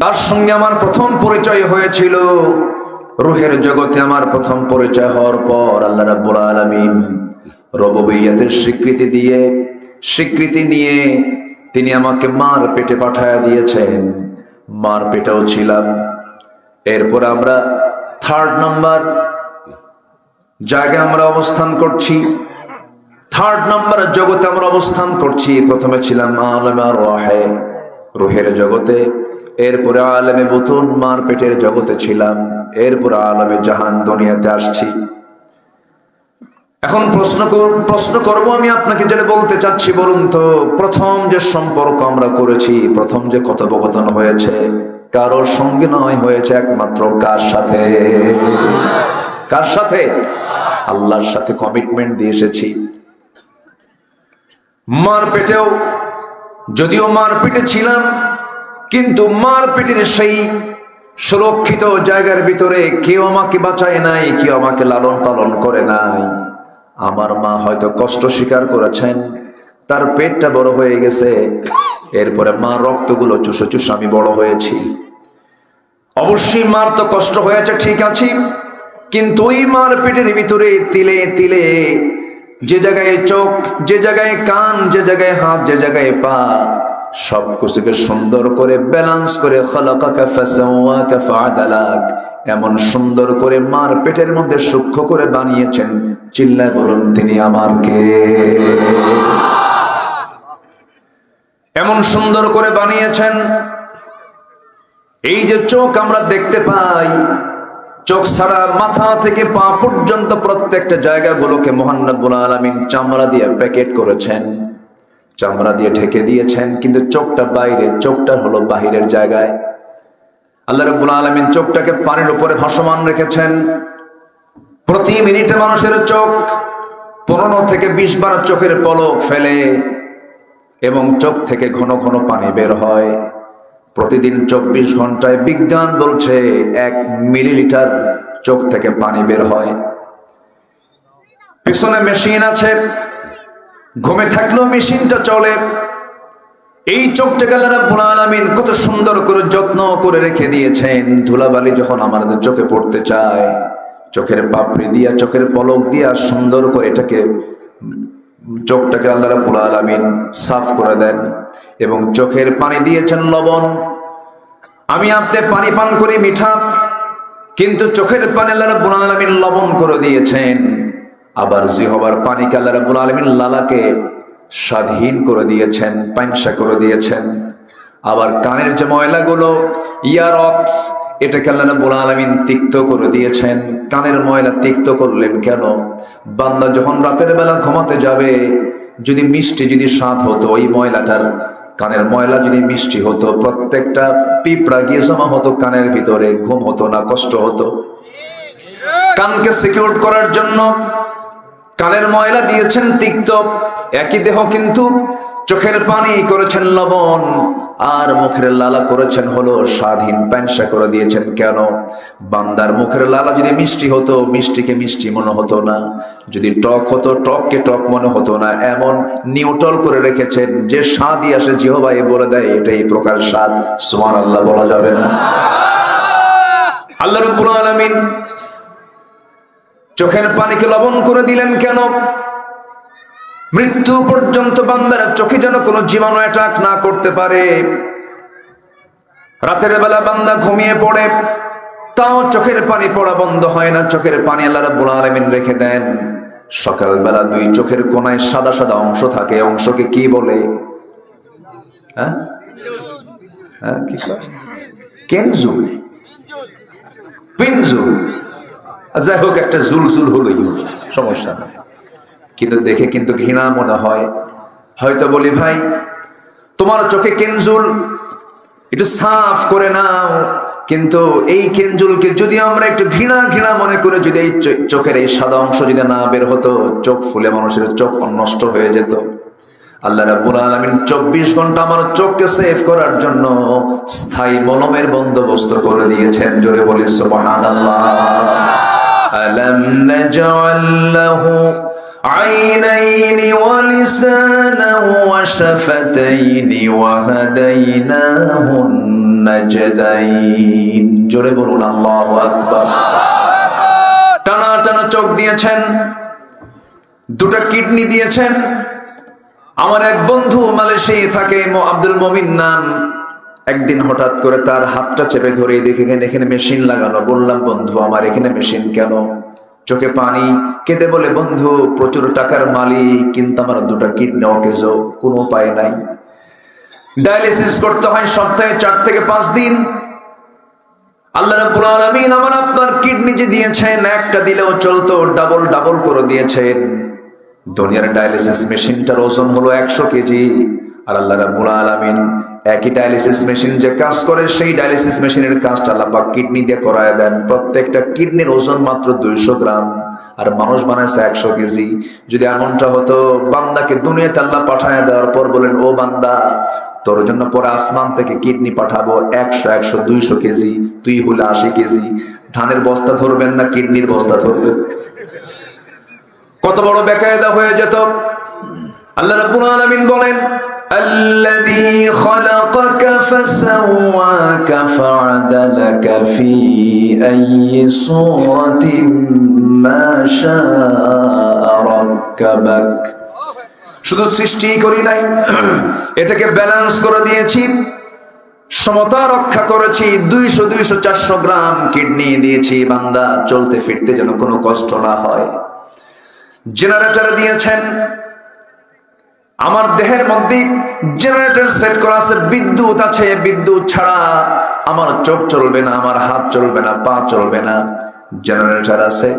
তার সঙ্গে আমার প্রথম পরিচয় হয়েছিল। রূহের জগতে আমার প্রথম পরিচয় হওয়ার পর আল্লাহ রাব্বুল আলামিন রুবুবিয়্যাতের স্বীকৃতি নিয়ে তিনি আমাকে মার পেটে পাঠায়া দিয়েছেন। মার পেটেও ছিলাম। এরপর আমরা 3rd নাম্বার জায়গায় আমরা অবস্থান করছি। 3rd নাম্বার জগতে আমরা অবস্থান করছি। প্রথমে ছিলাম আলেমে আরওয়াহে, রূহের জগতে। এরপরে আলেমে বুতুন, মার পেটের জগতে ছিলাম। এরপরে আলেমে জাহান, দুনিয়াতে আসছি। এখন প্রশ্ন করব আমি আপনাকে, যেটা বলতে চাচ্ছি, বলুন তো, প্রথম যে সম্পর্ক আমরা করেছি, প্রথম যে কথোপকথন হয়েছে, কারোর সঙ্গে নয়, হয়েছে একমাত্র কার সাথে? কার সাথে? আল্লাহর সাথে কমিটমেন্ট দিয়ে এসেছি। মার পেটেও, যদিও মার পেটে ছিলাম, কিন্তু মার পেটের সেই সুরক্ষিত জায়গার ভিতরে কেউ আমাকে বাঁচায় নাই, কেউ আমাকে লালন পালন করে নাই। আমার মা হয়তো কষ্ট স্বীকার করেছেন, তার পেটটা বড় হয়ে গেছে। এরপরে মার রক্তগুলো চুষে চুষে আমি বড় হয়েছি। অবশ্যই মার তো কষ্ট হয়েছে, ঠিক আছে, কিন্তু ওই মার পেটের ভিতরে তিলে তিলে যে জায়গায় চোখ, যে জায়গায় কান, যে জায়গায় হাত, যে জায়গায় পা, সবকিছুকে সুন্দর করে ব্যালেন্স করে খালাকাকা ফাসাওয়াকা ফাআদালাক, এমন সুন্দর করে মার পেটের মধ্যে সূক্ষ্ম করে বানিয়েছেন। চিল্লায় বলুন, তিনি আমার কে? এমন সুন্দর করে বানিয়েছেন। এই যে চোখ আমরা দেখতে পাই, চোখ ছাড়া মাথা থেকে পা পর্যন্ত প্রত্যেকটা জায়গাগুলোকে মহান রব্বুল আলামিন চামড়া দিয়ে প্যাকেট করেছেন, চামড়া দিয়ে ঢেকে দিয়েছেন। কিন্তু চোখটা বাইরে, চোখটা হলো বাহিরের জায়গায়। আল্লাহ রাব্বুল আলামিন চোখটাকে পানির উপরে ভাসমান রেখেছেন। প্রতি মিনিটে মানুষের চোখ 15 থেকে 20 বার চোখের পলক ফেলে এবং চোখ থেকে ঘন ঘন পানি বের হয়। প্রতিদিন 24 ঘন্টায় বিজ্ঞান বলছে 1 মিলিলিটার চোখ থেকে পানি বের হয়। পিছনে মেশিন আছে, ঘুমে থাকলেও মেশিনটা চলে। এই চোখটাকে আল্লাহ রাব্বুল আলামিন কত সুন্দর করে যত্ন করে রেখে দিয়েছেন। ধুলাবালি যখন আমাদের চোখে পড়তে চায়, চোখের পাপড়ি দিয়া, চোখের পলক দিয়া সুন্দর করে এটাকে, চোখটাকে আল্লাহ রাব্বুল আলামিন সাফ করে দেন এবং চোখের পানি দিয়েছেন লবণ। আমি আপনি পানি পান করি মিঠা, কিন্তু চোখের পানি আল্লাহ রাব্বুল আলামিন লবণ করে দিয়েছেন। আবার জিহবার পানিকে আল্লাহ রাব্বুল আলামিন লালাকে স্বাধীন করে দিয়েছেন, পাইনসা করে দিয়েছেন। আবার কানের যে ময়লাগুলো, ইয়ারক্স, এটাকে আল্লাহ রাব্বুল আলামিন তিক্ত করে দিয়েছেন। কানের ময়লা তিক্ত করলেন কেন? বান্দা যখন রাতের বেলা ঘুমাতে যাবে, যদি মিষ্টি, যদি স্বাদ হতো, ওই ময়লাটার, কানের ময়লা যদি মিষ্টি হতো, প্রত্যেকটা পিঁপড়া গিয়ে জমা হতো কানের ভিতরে, ঘুম হতো না, কষ্ট হতো। কানকে সিকিউর করার জন্য কানের ময়লা দিয়েছেন তিক্ত, একই দেহ কিন্তু চোখের পানি করেছেন লবণ, আর মুখের লালা করেছেন হলো স্বাধীন, পাইনসা করে দিয়েছেন কেন? বান্দার মুখের লালা যদি মিষ্টি হতো, মিষ্টিকে মিষ্টি মনে হতো না, যদি টক হতো, টককে টক মনে হতো না। এমন নিউট্রাল করে রেখেছেন যে স্বাদই আসে জিহ্বায় বলে দেয় এটাই প্রকার স্বাদ। সুবহানাল্লাহ বলা যাবে না? আল্লাহ রাব্বুল আলামিন চোখের পানিকে লবণ করে দিলেন কেন? মৃত্যু পর্যন্ত বান্দার চোখে যেন কোনো জীবাণু অ্যাটাক না করতে পারে। রাতের বেলা বান্দা ঘুমিয়ে পড়ে, তাও চোখের পানি পড়া বন্ধ হয় না। চোখের পানি আল্লাহ রাব্বুল আলামিন রেখে দেন। সকালবেলা 2 চোখের কোনায় সাদা সাদা অংশ থাকে, অংশকে কি বলে? কি কেনজুল, পিনজুল, যাই হোক, একটা জুলজুল হলোই, সমস্যা না। কিন্তু দেখে কিন্তু ঘৃণা মনে হয়। হয়তো বলি, ভাই তোমার চোখে কেনজুল, একটু সাফ করে নাও। কিন্তু এই কেনজুলকে যদি আমরা একটু ঘৃণা ঘৃণা মনে করে, যদি এই চোখের এই সাদা অংশ যদি না বের হতো, চোখ ফুলে মানুষের চোখ নষ্ট হয়ে যেত। আল্লাহ রাব্বুল আলামিন 24 ঘন্টা আমার চোখকে সেভ করার জন্য স্থায়ী মলমের বন্দোবস্ত করে দিয়েছেন। জোরে বলি সুবহানাল্লাহ। আলাম নাজআল লাহু আইনাইনি ওয়া লিসানান ওয়া শাফাতাইনি ওয়া হাদাইনাহুন النجدين জোরে বলুন আল্লাহু আকবার। টানা টানা চোখ দিয়েছেন, দুটো কিডনি দিয়েছেন। আমার এক বন্ধু মালয়েশিয়ায় থাকে, আব্দুল মমিন নাম। একদিন হঠাৎ করে তার হাতটা চেপে ধরে দেখে এখানে মেশিন লাগানো। বললাম, বন্ধু আমার এখানে মেশিন কেন? চোখে পানি, কেঁদে বলে, বন্ধু প্রচুর টাকার মালিক, কিন্তু আমার দুটো কিডনি অকেজ, কোনো উপায় নাই। ডায়ালিসিস করতে হয় সপ্তাহে 4 থেকে 5 দিন। আল্লাহ রাব্বুল আলামিন আমার আপনার কিডনি যে দিয়েছেন, একটা দিলেও চলতো, ডাবল ডাবল করে দিয়েছেন। দুনিয়ার ডায়ালিসিস মেশিনটার ওজন হলো 100 কেজি, আর আল্লাহ রাব্বুল আলামিন একই ডায়ালিসিস মেশিন যে কাজ করে, সেই ডায়ালিসিস মেশিনের কাজটা আল্লাহ পাক কিডনি দিয়ে করায় দেন। প্রত্যেকটা কিডনির ওজন মাত্র 200 গ্রাম, আর মানুষ বানাইছে 100 কেজি। যদি এমনটা হতো, বান্দাকে দুনিয়াতে আল্লাহ পাঠায় দেওয়ার পর বলেন, ও বান্দা তোর জন্য পরে আসমান থেকে কিডনি পাঠাবো 100, 200 কেজি, তুই হলে 80 কেজি। ধানের বস্তা ধরবেন না কিডনির বস্তা ধরবেন? কত বড় বেকায়দা হয়ে যেত। আল্লাহ রাব্বুল আলামিন বলেন, الذي خلقك فسواك فعدلك في أي صورة ما شاء ركبك। শুধু সৃষ্টি করি নাই, এটাকে ব্যালেন্স করে দিয়েছি, সমতা রক্ষা করেছি। 200, 400 গ্রাম কিডনি দিয়েছি বান্দা, চলতে ফিরতে যেন কোনো কষ্ট না হয়। জেনারেটর দিয়েছেন, আমার দেহের মধ্যে জেনারেটর সেট করা আছে, বিদ্যুৎ আছে। বিদ্যুৎ ছাড়া আমার চোখ চলবে না, আমার হাত চলবে না, পা চলবে না। জেনারেটর আছে,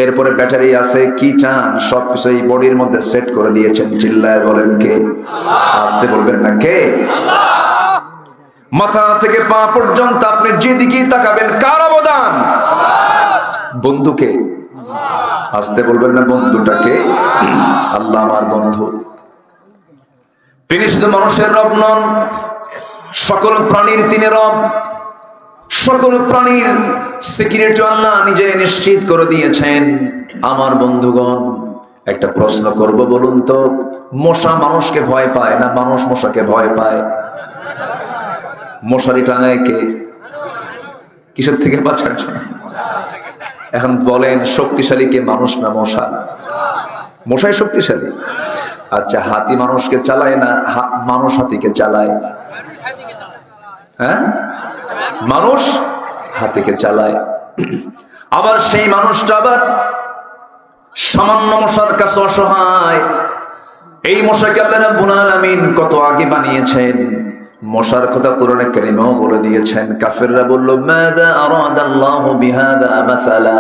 এরপরে ব্যাটারি আছে, কি চান সবকিছু এই বডির মধ্যে সেট করে দিয়েছেন। চিল্লায় বলেন কে? আসতে বলবেন না কে? মাথা থেকে পা পর্যন্ত আপনি যেদিকেই তাকাবেন, কার অবদান? বন্ধুকে। আসতে বলবেন না বন্ধুটাকে? আল্লাহ আমার বন্ধু। তিনি শুধু মানুষের রব নন, সকল প্রাণীর তিনি রব। সকল প্রাণীর সিকিউরিটি আল্লাহ নিজে নিশ্চিত করে দিয়েছেন। আমার বন্ধুগণ, একটা প্রশ্ন করব, বলুন তো, মশা মানুষকে ভয় পায় না মানুষ মশাকে ভয় পায়? মশারি টাঙায় কে? কিসের থেকে বাঁচার জন্য? এখন বলেন, শক্তিশালী কে, মানুষ না মশা? মশাই শক্তিশালী। আচ্ছা, হাতি মানুষকে চালায় না মানুষ হাতিকে চালায়? হ্যাঁ, মানুষ হাতিকে চালায়। আবার সেই মানুষটা আবার সামান্য মশার কাছে অসহায়। এই মশাকে আল্লাহ রাব্বুল আলামিন কত আগে বানিয়েছেন। মশার কথা কোরআনে কারীমেও বলে দিয়েছেন। কাফেররা বলল, মাযা আরাদাল্লাহু বিহাদা মাসালা,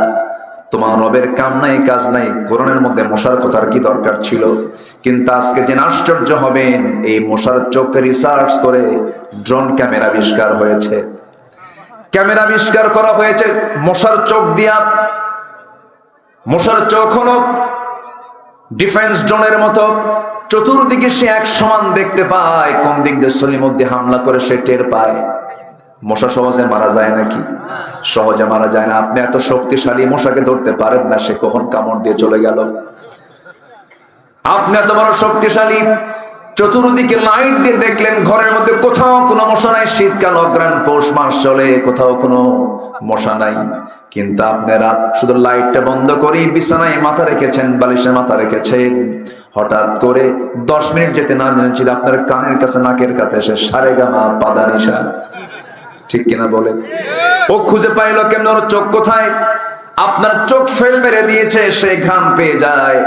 তোমার রবের কাম নাই কাজ নাই, কোরআনের মধ্যে মশার কথার কি দরকার ছিল? কিন্তু আজকে যে আশ্চর্য হবেন, এই মশার চোখকে রিসার্চ করে ড্রোন ক্যামেরা আবিষ্কার হয়েছে। ক্যামেরা আবিষ্কার করা হয়েছে মশার চোখ দিয়া। মশার চোখ হলো ডিফেন্স ড্রোনের মতো, চতুর্দিকে সে এক সমান দেখতে পায়। কোন দিক দিয়ে সলিমুদ্দি হামলা করে সে টের পায়। মশা সহজে মারা যায় নাকি? সহজে মারা যায় না। আপনি এত শক্তিশালী, মশাকে ধরতে পারেন না, সে কখন কামড় দিয়ে চলে গেল। আপনি এত বড় শক্তিশালী, চতুর্দিকে লাইট দিয়ে দেখলেন, ঘরের মধ্যে কোথাও কোনো মশা নাই। শীতকাল, অগ্রাণ, পৌষ মাস চলে, কোথাও কোনো মশা নাই। কিন্তু আপনি রাত শুধু লাইটটা বন্ধ করে বিছানায় মাথা রেখেছেন, বালিশে মাথা রেখেছেন। হঠাৎ করে 10 মিনিট যেতে না জেনেছিল আপনার কানের কাছে, নাকের কাছে এসে সারেগামা পাদানিশা। ঠিক কিনা বলে? ও খুঁজে পাইলো কেমন, ওর চোখ কোথায়? আপনার চোখ ফেল মেরে দিয়েছে, সে ঘাম পেয়ে যায়।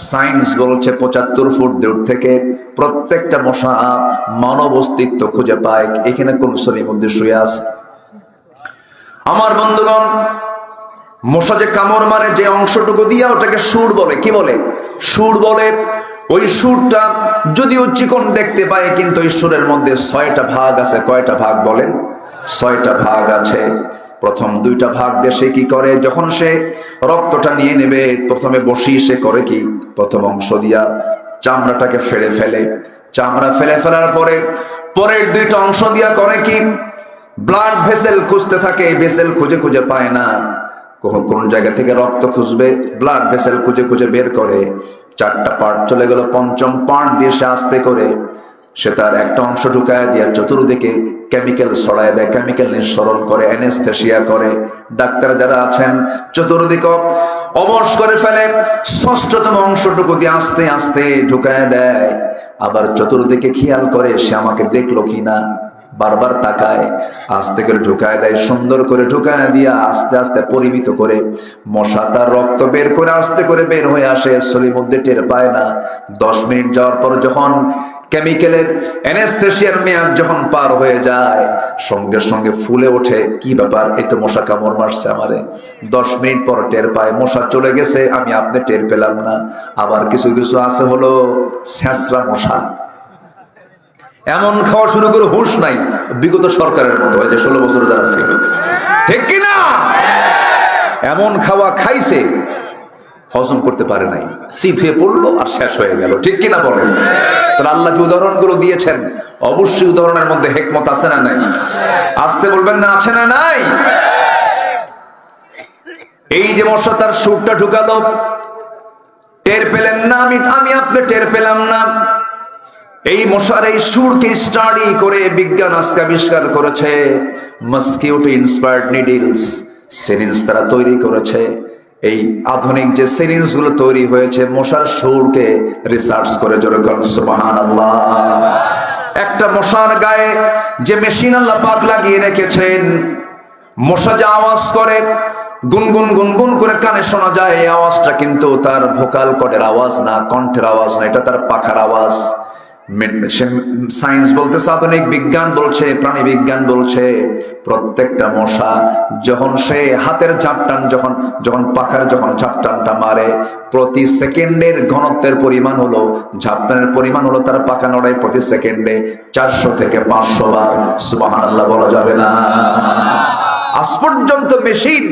সায়েন্স বলছে 75 ফুট দূর থেকে প্রত্যেকটা মশা মানব অস্তিত্ব খুঁজে পায়। এখানে কোন সলির মধ্যে শুয়ে আছে? আমার বন্ধুগণ, মশা যে কামড় মারে, যে অংশটুকু দিয়া, ওটাকে সুর বলে। কি বলে? সুর বলে। ওই সুরটা যদিও চিকন দেখতে পায়, কিন্তু ওই সুরের মধ্যে 6টা ভাগ আছে। কয়টা ভাগ বলেন? 6টা ভাগ আছে। প্রথম 2টা ভাগ দিয়ে সে কি করে, যখন সে রক্তটা নিয়ে নেবে, প্রথমে বসি সে করে কি, প্রথম অংশ দিয়া চামড়াটাকে ফেলে ফেলে। চামড়া ফেলে ফেলার পরে পরের 2টা অংশ দিয়া করে কি, ব্লাড ভেসেল খুঁজতে থাকে। ভেসেল খুঁজে খুঁজে পায় না। কোন জায়গা থেকে রক্ত খুঁজবে, ব্লাড ভেসেল খুঁজে খুঁজে বের করে। 4টা পার্ট চলে গেল, 5ম পার্ট দিয়ে সে আস্তে করে সে তার একটা অংশ ঢুকায় দিয়া চতুর্দিকে কেমিক্যাল ছড়ায় দেয়, কেমিক্যাল নিঃসরণ করে, অ্যানেস্থেসিয়া করে। ডাক্তার যারা আছেন চতুর্দিকে অবশ করে ফেলে, ষষ্ঠতম অংশটুকু দিয়ে আস্তে আস্তে ঢুকায় দেয়। আবার চতুর্দিকে খেয়াল করে সে আমাকে দেখলো কিনা, বারবার তাকায়, আস্তে করে ঢুকায় দেয়, সুন্দর করে ঢুকায় দিয়া আস্তে আস্তে পরিমিত করে মশা তার রক্ত বের করে আস্তে করে বের হয়ে আসে, শরীর মধ্যে টের পায় না। 10 মিনিট যাওয়ার পর যখন কেমিক্যালের অ্যানেস্থেসিয়ার মেয়াদ যখন পার হয়ে যায়, সঙ্গে সঙ্গে ফুলে ওঠে, কি ব্যাপার, এই তো মশা কামড় মারছে আমারে। 10 মিনিট পর টের পায় মশা চলে গেছে, আমি আপনি টের পেলাম না। আবার কিছু কিছু আছে হলো ছেঁচড়া মশা, এমন খাওয়া শুরু করে হুঁশ নাই, বিগত সরকারের মতো, ওই যে 16 বছর যারা ছিল, ঠিক কিনা? এমন খাওয়া খাইছে, হজম করতে পারে নাই, শীত হয়ে পড়লো আর শেষ হয়ে গেল, ঠিক কিনা বলেন? তাহলে আল্লাহ যে উদাহরণগুলো দিয়েছেন, অবশ্যই উদাহরণের মধ্যে হিকমত আছে না নাই? আসতে বলবেন না, আছে না নাই? এই যে মশা তার সুরটা ঢুকালো, টের পেলেন না, আমি আপনি টের পেলাম না। এই মশার এই সুরকে স্টাডি করে বিজ্ঞান আজকে আবিষ্কার করেছে মসকিউটো ইন্সপায়ার্ড নিডলস, সিরিঞ্জ তারা তৈরি করেছে। এই আধুনিক যে সিরিঞ্জ গুলো তৈরি হয়েছে মশার সুরকে রিসার্চ করে, জোরে বলেন সুবহানাল্লাহ। একটা মশার গায়ে যে মেশিন আল্লাহ পাক লাগিয়ে রেখেছেন, মশা যে আওয়াজ করে, গুনগুন গুনগুন করে কানে শোনা যায়, এই আওয়াজটা কিন্তু তার ভোকাল কর্ডের আওয়াজ না, কণ্ঠের আওয়াজ না, এটা তার পাখার আওয়াজ। সায়েন্স বলতেছে, আধুনিক বিজ্ঞান বলছে, প্রাণী বিজ্ঞান বলছে, প্রত্যেকটা মশা যখন সে হাতের ঝাপটান, যখন পাখার যখন ঝাপটানটা মারে, প্রতি সেকেন্ডের ঘনত্বের পরিমাণ হলো, ঝাপটানের পরিমাণ হলো, তার পাখা নড়ায় প্রতি সেকেন্ডে 400 থেকে 500 বার। সুবহানাল্লাহ বলা যাবে না? আজ পর্যন্ত মেশিন,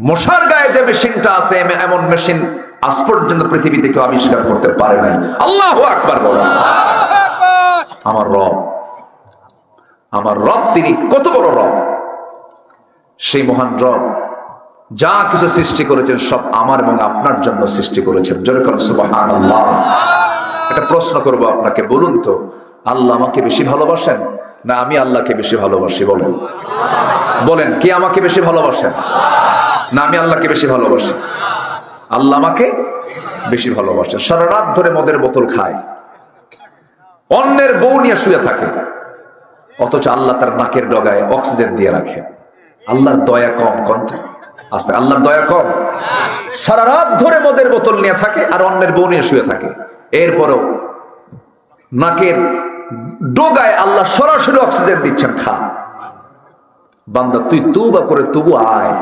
মশার গায়ে যে মেশিনটা আছে, এমন মেশিন আজ পর্যন্ত পৃথিবীতে কেউ আবিষ্কার করতে পারে নাই। আল্লাহু আকবার বলো। আমার রব তিনি কত বড় রব! সেই মহান রব যা কিছু সৃষ্টি করেছেন সব আমার এবং আপনার জন্য সৃষ্টি করেছেন, জোরে বলেন সুবহানাল্লাহ। একটা প্রশ্ন করব আপনাকে, বলুন তো, আল্লাহ আমাকে বেশি ভালোবাসেন না আমি আল্লাহকে বেশি ভালোবাসি? বলেন বলেন, কে আমাকে বেশি ভালোবাসেন? না আমি আল্লাহকে বেশি ভালোবাসি? আল্লাহ আমাকে বেশি ভালোবাসেন। সারা রাত ধরে মদের বোতল খায়, অন্যের বউ নিয়ে শুয়ে থাকে, অথচ আল্লাহ তার নাকের ডগায় অক্সিজেন দিয়ে রাখে। আল্লাহর দয়া কম? আস্তে, আল্লাহর দয়া কম? সারা রাত ধরে মদের বোতল নিয়ে থাকে আর অন্যের বউ নিয়ে শুয়ে থাকে, এরপরও নাকের ডগায় আল্লাহ সরাসরি অক্সিজেন দিচ্ছেন, খা। বান্দা তুই তওবা করে তবু আয়,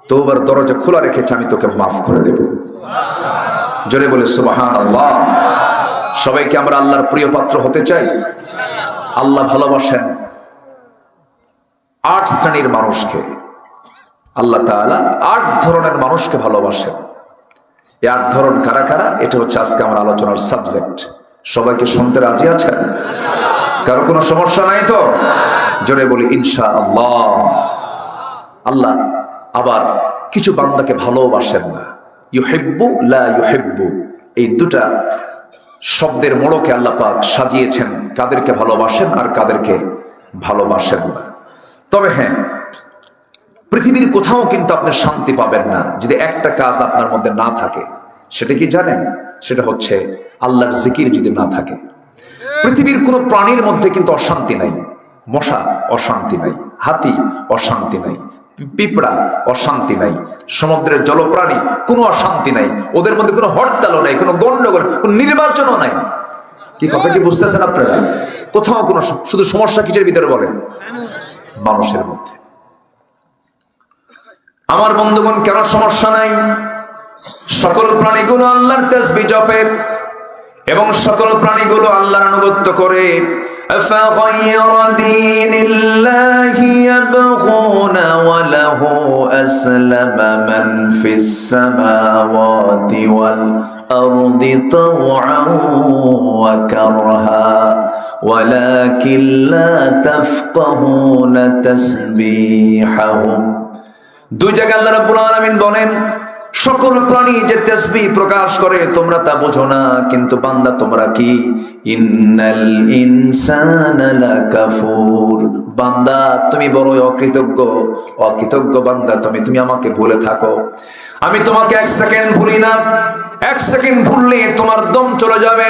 তওবার দরজা খোলা রেখেছে, আমি তোকে মাফ করে দেব। জোরে বলে সুবহানাল্লাহ। সবাইকে আমরা আল্লাহর প্রিয় পাত্র হতে চাই। আল্লাহ ভালোবাসেন 8 শ্রেণীর মানুষকে। আল্লাহ তাআলা 8 ধরনের মানুষকে ভালোবাসেন। এই 8 ধরন কারা কারা, এটা হচ্ছে আজকে আমার আলোচনার সাবজেক্ট। সবাইকে শুনতে রাজি আছেন? কারো কোনো সমস্যা নাই তো? জোরে বলি ইনশাআল্লাহ। আল্লাহ আবার কিছু বান্দাকে ভালোবাসেন না, ইউহিব্বু লা ইউহিব্বু, এই দুটা শব্দের মোড়কে আল্লাহ পাক সাজিয়েছেন, কাদেরকে ভালোবাসেন আর কাদেরকে ভালোবাসেন না। তবে হ্যাঁ, পৃথিবীর কোথাও কিন্তু আপনি শান্তি পাবেন না যদি একটা কাজ আপনার মধ্যে না থাকে। সেটা কি জানেন? সেটা হচ্ছে আল্লাহর জিকির যদি না থাকে। পৃথিবীর কোনো প্রাণীর মধ্যে কিন্তু অশান্তি নাই। মশা অশান্তি নাই, হাতি অশান্তি নাই, পিঁপড়া অশান্তি নাই, সমুদ্রের জলপ্রাণী কোনো অশান্তি নাই, ওদের মধ্যে কোনো হরতালও নাই, কোনো গন্ডগোল, কোনো নির্বাচনও নাই। কি কথা কি বুঝতেছেন আপনারা? কোথাও কোনো, শুধু সমস্যা কিসের ভিতরে বলেন? মানুষের মধ্যে। আমার বন্ধুগণ, কেন সমস্যা নাই? সকল প্রাণীগুলো আল্লাহর তাসবিহ জপে এবং সকল প্রাণীগুলো আল্লাহর আনুগত্য করে। أفغير دين الله يبغون وله أسلم من في السماوات والأرض طوعا وكرها ولكن لا تفقهون تسبيحهم। দুই জায়গায় আল্লাহ রাব্বুল আলামিন বলেন সকল প্রাণী যে তাসবিহ প্রকাশ করে তোমরা তা বোঝো না, কিন্তু বান্দা তোমরা কি? ইন্নাল ইনসানা লাকাফুর, বান্দা তুমি বড় অকৃতজ্ঞ বান্দা তুমি আমাকে ভুলে থাকো। আমি তোমাকে এক সেকেন্ড ভুলি না, এক সেকেন্ড ভুললে তোমার দম চলে যাবে,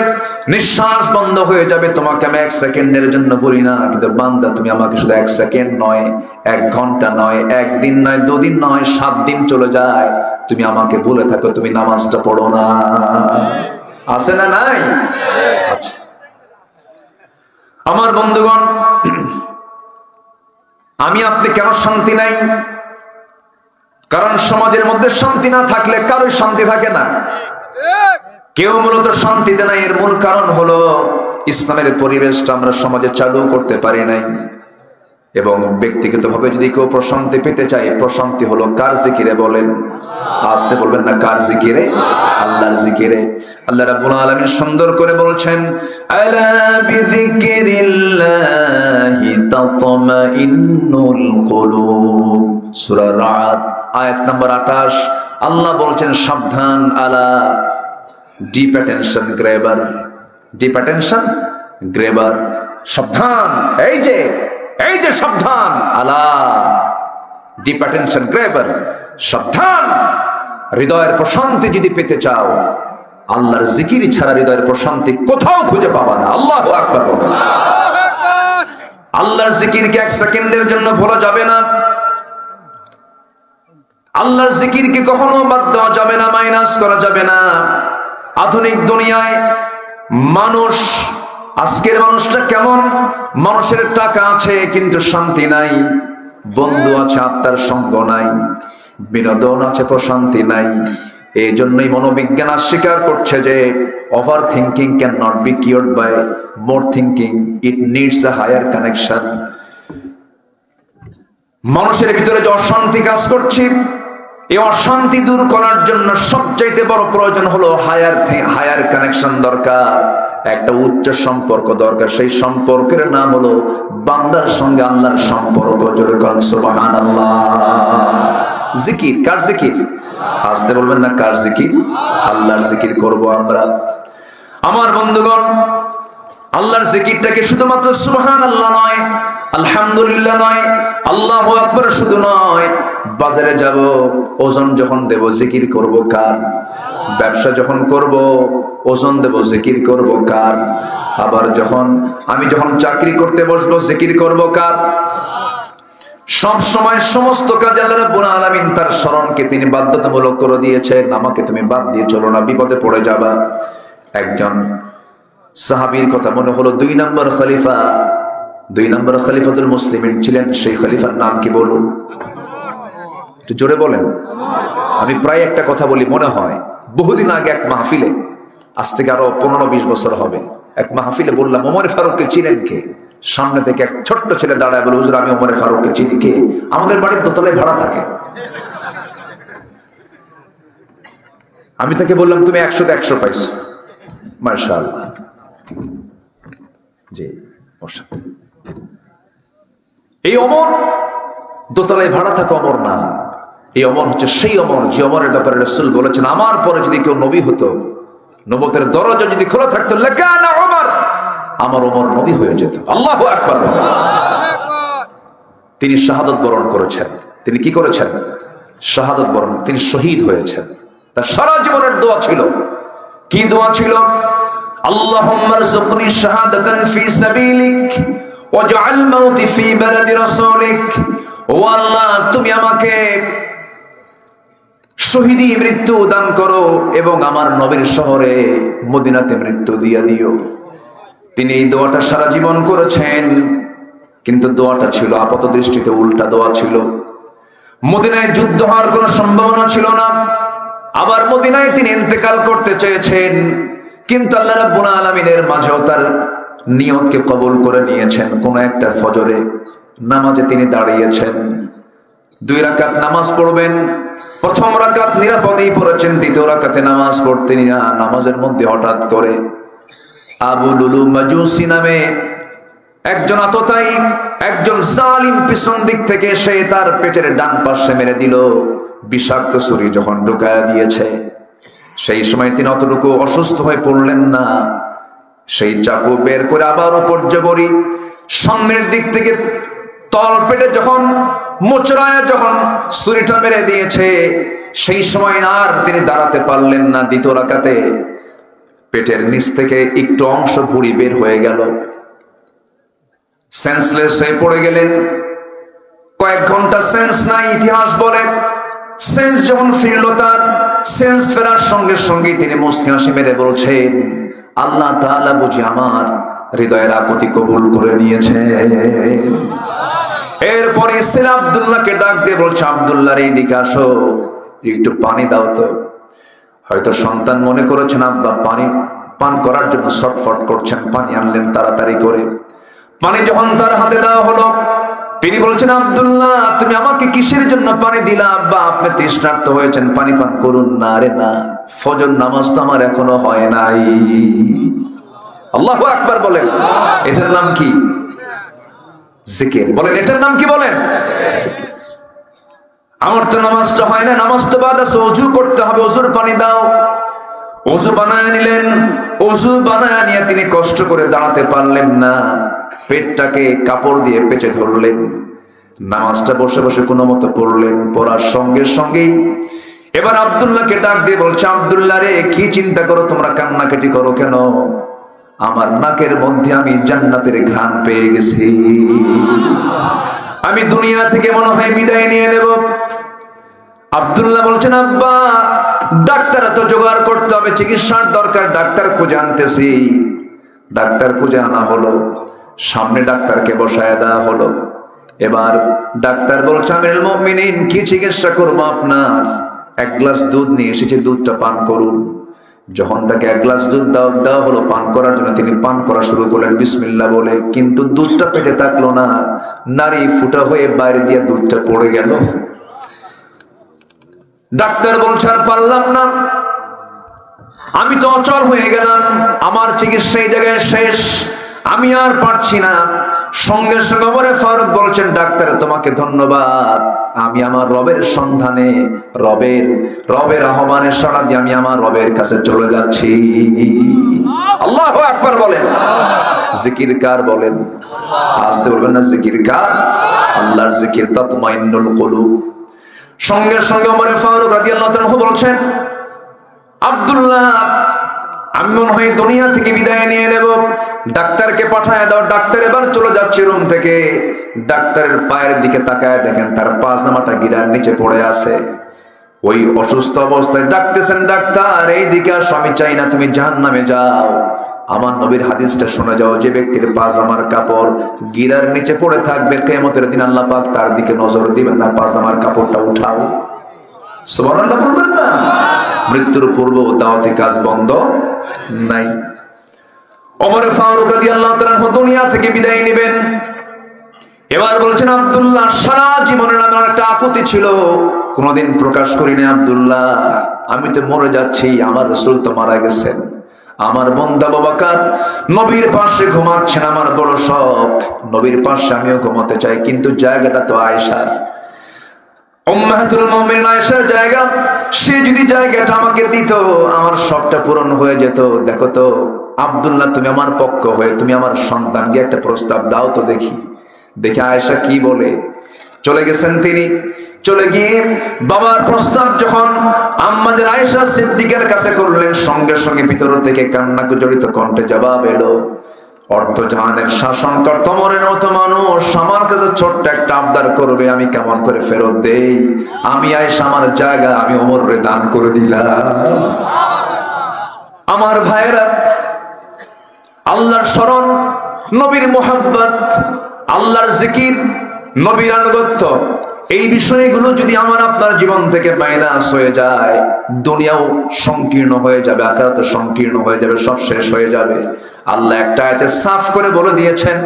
নিঃশ্বাস বন্ধ হয়ে যাবে, তোমাকে আমি এক সেকেন্ডের জন্য ভুলি না। কিন্তু বান্দা তুমি আমাকে শুধু এক সেকেন্ড নয়, এক ঘন্টা নয়, একদিন নয়, দুদিন নয়, 7 দিন চলে যায়, তুমি আমাকে ভুলে থাকো, তুমি নামাজটা পড়ো না। আছে না নাই? আচ্ছা আমার বন্ধুগণ, আমি আপনি কেন শান্তি নাই? কারণ সমাজের মধ্যে শান্তি না থাকলে কারোই শান্তি থাকে না। কেউ মূলত শান্তিতে নাই, এর মূল কারণ হলো ইসলামের পরিবেশটা আমরা সমাজে চালু করতে পারি নাই। এবং ব্যক্তিগতভাবে যদি কেউ প্রশান্তি পেতে চায়, প্রশান্তি হলো কার জিকিরে? বলেন, আসতে বলবেন না, কার জিকিরে? আল্লাহর জিকিরে। আল্লাহ রাব্বুল আলামিন সুন্দর করে বলছেন, আলা বিযিকরিল্লাহি তাতমাইন্নুল কুলুব, সূরা রা'দ আয়াত নম্বর 28। আল্লাহ বলছেন সাবধান, আলা ডিপ অ্যাটেনশন গ্রেবার, সাবধান, এই যে সাবধান, আলা ডিপ অ্যাটেনশন গ্রেবার, সাবধান। হৃদয়ের প্রশান্তি যদি পেতে চাও, আল্লাহর জিকির ছাড়া হৃদয়ের প্রশান্তি কোথাও খুঁজে পাবা না। আল্লাহু আকবার বলো। আল্লাহর জিকিরকে এক সেকেন্ডের জন্য ভোলা যাবে না। আল্লাহর জিকিরকে কখনো বাদ দেওয়া যাবে না, মাইনাস করা যাবে না। আধুনিক দুনিয়ায় মানুষ, আজকের মানুষটা কেমন? মানুষের টাকা আছে কিন্তু শান্তি নাই, বন্ধু আছে আত্মার সঙ্গ নাই, বিনোদন আছে প্রশান্তি নাই। এই জন্যই মনোবিজ্ঞান স্বীকার করছে যে overthinking cannot be cured by more thinking, it needs a higher connection. মানুষের ভিতরে যে অশান্তি কাজ করছে, এই অশান্তি দূর করার জন্য সবচাইতে বড় প্রয়োজন হলো হায়ার কানেকশন দরকার, একটা উচ্চ সম্পর্ক দরকার। সেই সম্পর্কের নাম হলো বান্দার সঙ্গে আল্লাহর সম্পর্ক। জোরে বলেন সুবহানাল্লাহ। জিকির কার জিকির? আসতে বলবেন না, কার জিকির? আল্লাহর জিকির করব আমরা। আমার বন্ধুগণ, আল্লাহর জিকিরটাকে শুধুমাত্র সুবহানাল্লাহ নয়, আলহামদুলিল্লাহ নয়, আল্লাহু আকবার শুধু নয়, বাজারে যাব, ওজন যখন দেব জিকির করব কার? ব্যবসা যখন করব ওজন দেব জিকির করব কার? আবার আমি যখন চাকরি করতে বসবো জিকির করব কার? সব সময় সমস্ত কাজে আল্লাহ রাব্বুল আলামিন তার স্মরণকে তিনি বাধ্যতামূলক করে দিয়েছেন। আমাকে তুমি বাদ দিয়ে চলো না, বিপদে পড়ে যাবা। একজন সাহাবীর কথা মনে হলো, 2 নম্বর খলিফাতুল মুসলিমিন ছিলেন। সেই খলিফার নাম কি বলুন? একটু জোরে বলেন। আমি প্রায় একটা কথা বলি, মনে হয় বহুদিন আগে এক মাহফিলে, আজ থেকে আরো 15-20 বছর হবে, এক মাহফিলে বললাম, ওমর ফারুককে চিনেন কে? সামনে থেকে এক ছোট্ট ছেলে দাঁড়ায় বলে, হুজুর আমি ওমর ফারুককে চিনি। কে? আমাদের বাড়ির দোতলায় ভাড়া থাকে। আমি তাকে বললাম, তুমি 100-তে 100 পাইছো, মাশাআল্লাহ। জি, এই ওমর দোতলায় ভাড়া থাকা ওমর না, এই ওমর হচ্ছে সেই ওমর যে ওমরের ব্যাপারে রাসূল বলেছেন, আমার পরে যদি কেউ নবী হতো, নবুয়তের দরজা যদি খোলা থাকতো, লাকানা ওমর, আমার ওমর নবী হয়ে যেত। আল্লাহু আকবার। তিনি শাহাদাত বরণ করেছেন। তিনি কি করেছেন? শাহাদাত বরণ। তিনি শহীদ হয়েছেন। তার সারা জীবনের দোয়া ছিল, কি দোয়া ছিল? আল্লাহুম্মা রযুকনি শাহাদাতান ফি সাবিলিক ওয়াজআল মাউতি ফি বালাদি রাসূলিক। ও আল্লাহ, তুমি আমাকে শহীদি মৃত্যু দান করো এবং আমার নবীর শহরে মদিনাতে মৃত্যু দিয়ে দিও। তিনি এই দোয়াটা সারা জীবন করেছেন, কিন্তু দোয়াটা ছিল আপাত দৃষ্টিতে উল্টা দোয়া ছিল। মদিনায় যুদ্ধ হওয়ার কোনো সম্ভাবনা ছিল না, আবার মদিনায় তিনি ইন্তেকাল করতে চেয়েছেন, কিন্তু আল্লাহ রাব্বুল আলামিনের মাঝেও তার নিয়তকে কবুল করে নিয়েছেন। কোন একটা ফজরে নামাজে তিনি দাঁড়িয়েছেন, 2 রাকাত নামাজ পড়বেন। প্রথম রাকাত নিরাপদেই পড়েছেন, দ্বিতীয় রাকাতে নামাজ পড়তেন না। নামাজের মধ্যে হঠাৎ করে আবু লুলু মাজুসি নামে একজন আততায়ী, একজন জালিম পিছন দিক থেকে সে তার পেটের ডান পাশে মেরে দিল। বিষাক্ত ছুরি যখন ঢুকায়া দিয়েছে, সেই সময় তিনি অতটুকু অসুস্থ হয়ে পড়লেন না। সেই চাকু বের করে আবার উপর জবরি সামনের দিক থেকে তল পেটে যখন মোচড়ায় যখন ছুরিটা মেরে দিয়েছে, সেই সময় আর তিনি দাঁড়াতে পারলেন না। দ্বিতীয় রাকাতে পেটের নিচ থেকে একটু অংশ ভুঁড়ি বের হয়ে গেল, সেন্সলেস হয়ে পড়ে গেলেন। কয়েক ঘন্টা সেন্স নাই। ইতিহাস বলে সেন্স যখন ফিরল, তার সেন্স ফেরার সঙ্গে সঙ্গে তিনি মুস্কি হাসি মেরে বলছেন, আল্লাহ তাআলা বুঝি আমার হৃদয়ের আকুতি কবুল করে নিয়েছে। এরপরে ছেলে আব্দুল্লাহকে ডাক দিয়ে বলছে, আব্দুল্লাহ এই দিকে আসো, একটু পানি দাও তো। হয়তো সন্তান মনে করেছেন আব্বা পানি পান করার জন্য ছটফট করছেন, পানি আনলেন তাড়াতাড়ি করে। পানি যখন তার হাতে দেওয়া হলো, তিনি বলছেন, আব্দুল্লাহ তুমি আমাকে কিসের জন্য পানি দিলা? আব্বা আপনি তৃষ্ণার্ত হয়েছেন, পানি পান করুন না। আরে না, ফজর নামাজ তো আমার এখনো হয় নাই। আল্লাহু আকবার বলেন। এটার নাম কি? জিকির। বলেন এটার নাম কি? বলেন জিকির। আমার তো নামাজটা হয় না, নামাজ তো বাদ আছে, ওযু করতে হবে, ওযুর পানি দাও। ওযু বানায় নিলেন। ওযু বানায় নিয়ে তিনি কষ্ট করে দাঁড়াতে পারলেন না, পেটটাকে কাপড় দিয়ে পেঁচে ধরলেন। নামাজটা বসে বসে কোনো মতো পড়লেন। পড়ার সঙ্গে সঙ্গেই এবার আব্দুল্লাহকে ডাক দিয়ে বলছে, আব্দুল্লাহ রে কি চিন্তা করো তোমরা, কান্নাকাটি করো কেন? আমার নাকের মধ্যে আমি জান্নাতের ঘ্রাণ পেয়ে গেছি। আমি দুনিয়া থেকে মনে হয় বিদায় নিয়ে নেব। আব্দুল্লাহ বলছেন, আব্বা ডাক্তার তো জোগাড় করতে হবে, চিকিৎসার দরকার, ডাক্তার খুঁজে আনতেছি। ডাক্তার খুঁজে আনা হলো, সামনে ডাক্তারকে বসায় দেওয়া হলো। এবার ডাক্তার বলছে, আমিরুল মুমিনিন কি চিকিৎসা করবো আপনার? এক গ্লাস দুধ নিয়ে এসেছে, দুধটা পান করুন। যখন তাকে এক গ্লাস দুধ দেওয়া হলো পান করার জন্য, তিনি পান করা শুরু করলেন বিসমিল্লাহ বলে। কিন্তু দুধটা পেটে থাকলো না, নারী ফুটা হয়ে বাইরে দিয়ে দুধটা পড়ে গেল। ডাক্তার বলছে, আর পারলাম না, আমি তো অচল হয়ে গেলাম, আমার চিকিৎসা এই জায়গায় শেষ, আমি আর পারছি না। সঙ্গে সঙ্গে ওমর ফারুক বলছেন, ডাক্তার তোমাকে ধন্যবাদ, আমি আমার রবের সন্ধানে, রবের আহ্বানে সাড়া দিয়ে আমি আমার রবের কাছে চলে যাচ্ছি। আল্লাহু আকবার বলেন। জিকির কার? বলেন আসতে বলবেন না, জিকির কার? আল্লাহর জিকির তাতমাইন্নুল কুলুব। সঙ্গে সঙ্গে ওমর ফারুক রাদিয়াল্লাহু তাআলা বলছেন, আব্দুল্লাহ আমি মনে হয় দুনিয়া থেকে বিদায় নিয়ে নেব, ডাক্তারকে পাঠায় দাও। ডাক্তার এবার চলে যাচ্ছে রুম থেকে। ডাক্তারের পায়ের দিকে তাকায় দেখেন তার পাজামাটা গিরার নিচে পড়ে আছে। ওই অসুস্থ অবস্থায় ডাকতেছেন, ডাক্তার এই দিকে আসো, আমি চাই না তুমি জাহান্নামে যাও। আমার নবীর হাদিসটা শুনে যাও, যে ব্যক্তির পাজামার কাপড় গিরার নিচে পড়ে থাকবে, কিয়ামতের দিন আল্লাহ পাক তার দিকে নজর দিবেন না, পাজামার কাপড়টা উঠাও। সুবহানাল্লাহ বলবেন না? মৃত্যুর পূর্ব দাওয়াতি কাজ বন্ধ নাই। ওমর ফারুক রাদিয়াল্লাহু তাআলা দুনিয়া থেকে বিদায় নেবেন। এবার বলছেন, আব্দুল্লাহ সারা জীবনের আমার একটা আকুতি ছিল, কোনদিন প্রকাশ করি না। আব্দুল্লাহ আমি তো মরে যাচ্ছি, আমার রাসূল তো মারা গেছেন, আমার বন্ধু আবু বকর নবীর পাশে ঘুমাচ্ছেন, আমার বড় শখ নবীর পাশে আমিও ঘুমাতে চাই, কিন্তু জায়গাটা তো আয়েশার, উম্মাহাতুল মুমিনিন আয়েশার জায়গা। সে যদি জায়গাটা আমাকে দিত আমার শখটা পূরণ হয়ে যেত। দেখো তো আব্দুল্লাহ তুমি আমার পক্ষ হয়ে তুমি আমার সন্তানকে একটা প্রস্তাব দাও তো দেখি। দেখি আয়েশা কি বলে। চলে গেছেন তিনি। চলে গিয়ে বাবার প্রস্তাব যখন আম্মাদের আয়েশা সিদ্দিকের কাছে করলেন, সঙ্গে সঙ্গে ভিতর থেকে কান্না জড়িত কণ্ঠে জবাব এলো, অর্ধজাহানের শাসনকর্তা ওমরের মতো মানুষ আমার কাছে ছোট্ট একটা আবদার করবে, আমি কেমন করে ফেরত দেই? আমি আয়েশা আমার জায়গা আমি ওমরের দান করে দিলাম। আমার ভাইয়েরা, আল্লাহর শরণ, নবীর মুহাব্বত, আল্লাহর জিকির, নবীর আনুগত্য, এই বিষয়গুলো যদি আমার আপনার জীবন থেকে মাইনাস হয়ে যায়, দুনিয়াও সংকীর্ণ হয়ে যাবে, আখিরাত সংকীর্ণ হয়ে যাবে, সব শেষ হয়ে যাবে। আল্লাহ একটা আয়াতে সাফ করে বলে দিয়েছেন,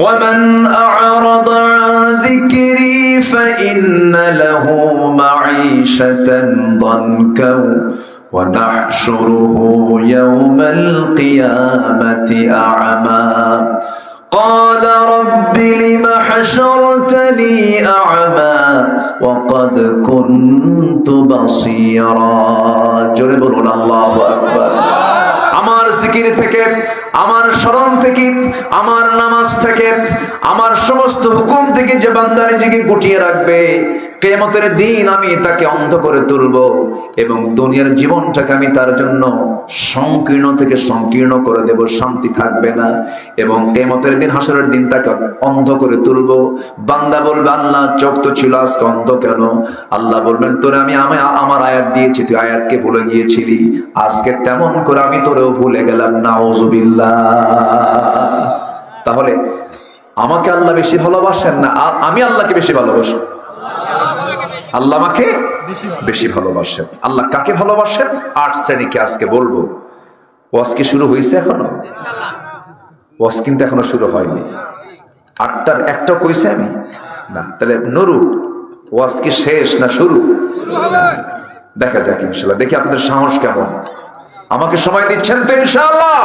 ওয়ামান আ'রাদা আন যিকরি ফাইন্না লাহু মাঈশাতান দানকা ওয়া নাহশুরুহু ইয়াওমাল কিয়ামাতি আ'মা قال رب لم حشرتني أعمى وقد كنت بصيرا জোরে বলুন আল্লাহু আকবার। আমার জিকির থেকে, আমার স্মরণ থেকে, আমার নামাজ থেকে, আমার সমস্ত হুকুম থেকে যে বান্দা নিজেকে গুটিয়ে রাখবে, কিয়ামতের দিন আমি তাকে অন্ধ করে তুলব এবং দুনিয়ার জীবনটাকে আমি তার জন্য সংকীর্ণ থেকে সংকীর্ণ করে দেব, শান্তি থাকবে না। এবং কিয়ামতের দিন, হাসরের দিন তাকে অন্ধ করে তুলব। বান্দা বলবে, আল্লাহ চোখ তো ছিল, আজকে অন্ধ কেন? আল্লাহ বলবেন, তোরে আমি আমার আয়াত দিয়েছি, তুই আয়াতকে ভুলে গিয়েছিলি, আজকে তেমন করে আমি তোরেও ভুলে গেলাম। নাউজুবিল্লাহ। তাহলে আমাকে আল্লাহ বেশি ভালোবাসেন না আমি আল্লাহকে বেশি ভালোবাসি? আল্লাহ আমাকে বেশি ভালোবাসেন। আল্লাহ কাকে ভালোবাসেন? 8 শ্রেণীকে আজকে বলবো। ওয়াজ কি শুরু হয়েছে এখনো? ওয়াজ কিন্তু এখনো শুরু হয়নি। 8টার একটা কইছে আমি না। তাহলে নুরু, ওয়াজ কি শেষ না শুরু? দেখা যাক ইনশাআল্লাহ। দেখি আপনাদের সাহস কেমন। আমাকে সময় দিচ্ছেন তো ইনশাআল্লাহ?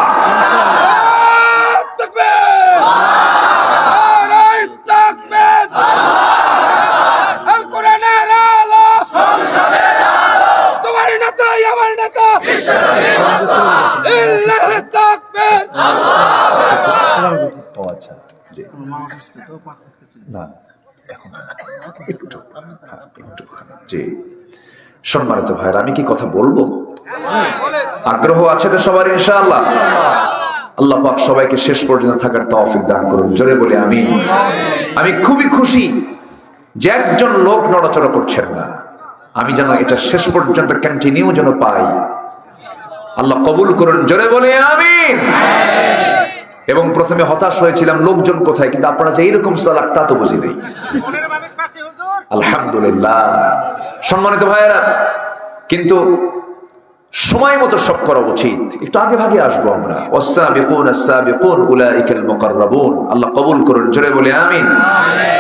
সম্মানিত ভাইরা, আমি কি কথা বলবো? আগ্রহ আছে তো সবার ইনশাআল্লাহ? আল্লাহ পাক সবাইকে শেষ পর্যন্ত থাকার তৌফিক দান করুন। জোরে বলে আমিন। আমি খুবই খুশি যে একজন লোক নড়াচড়া করছেন না। আমি যেন এটা শেষ পর্যন্ত কন্টিনিউ যেন পাই। আল্লাহ কবুল করুন। জোরে বলে আমিন। এবং প্রথমে হতাশ হয়েছিলাম, লোকজন কোথায়, কিন্তু আপনারা যে এইরকম সালাত তা তো বুঝি নাই। আলহামদুলিল্লাহ। সম্মানিত ভাইয়েরা, কিন্তু সময় মতো সব করা উচিত। একটু আগে ভাগে আসবো আমরা। ওয়াস-সাবিকুন আস-সাবিকুন উলাইকাল মুকাররাবুন। আল্লাহ কবুল করুন। জোরে বলে আমিন।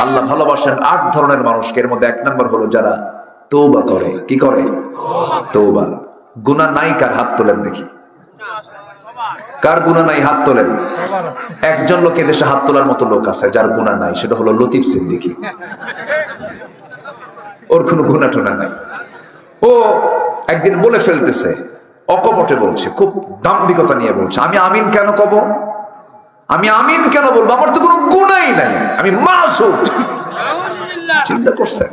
আল্লাহ ভালোবাসেন 8 ধরনের মানুষকে। এর মধ্যে 1 নম্বর হলো যারা তওবা করে। কি করে? তওবা। গুনাহ নাই কার? হাত তোলেন দেখি। কার গুনাহ নাই? হাত তোলেন। একজন লোক এদেশে হাত তোলার মতো লোক আছে যার গুনাহ নাই, সেটা হলো লতিফ সিদ্দিকী। ওর কোনো গুনাহ টোনা নাই। ও একদিন বলে ফেলতেছে, অকপটে বলছে, খুব দাম্ভিকতা নিয়ে বলছে, আমি আমিন কেন কব? আমি আমিন কেন বলবো? আমার তো কোনো গুনাহই নাই, আমি মাসুম। চিন্তা করছে,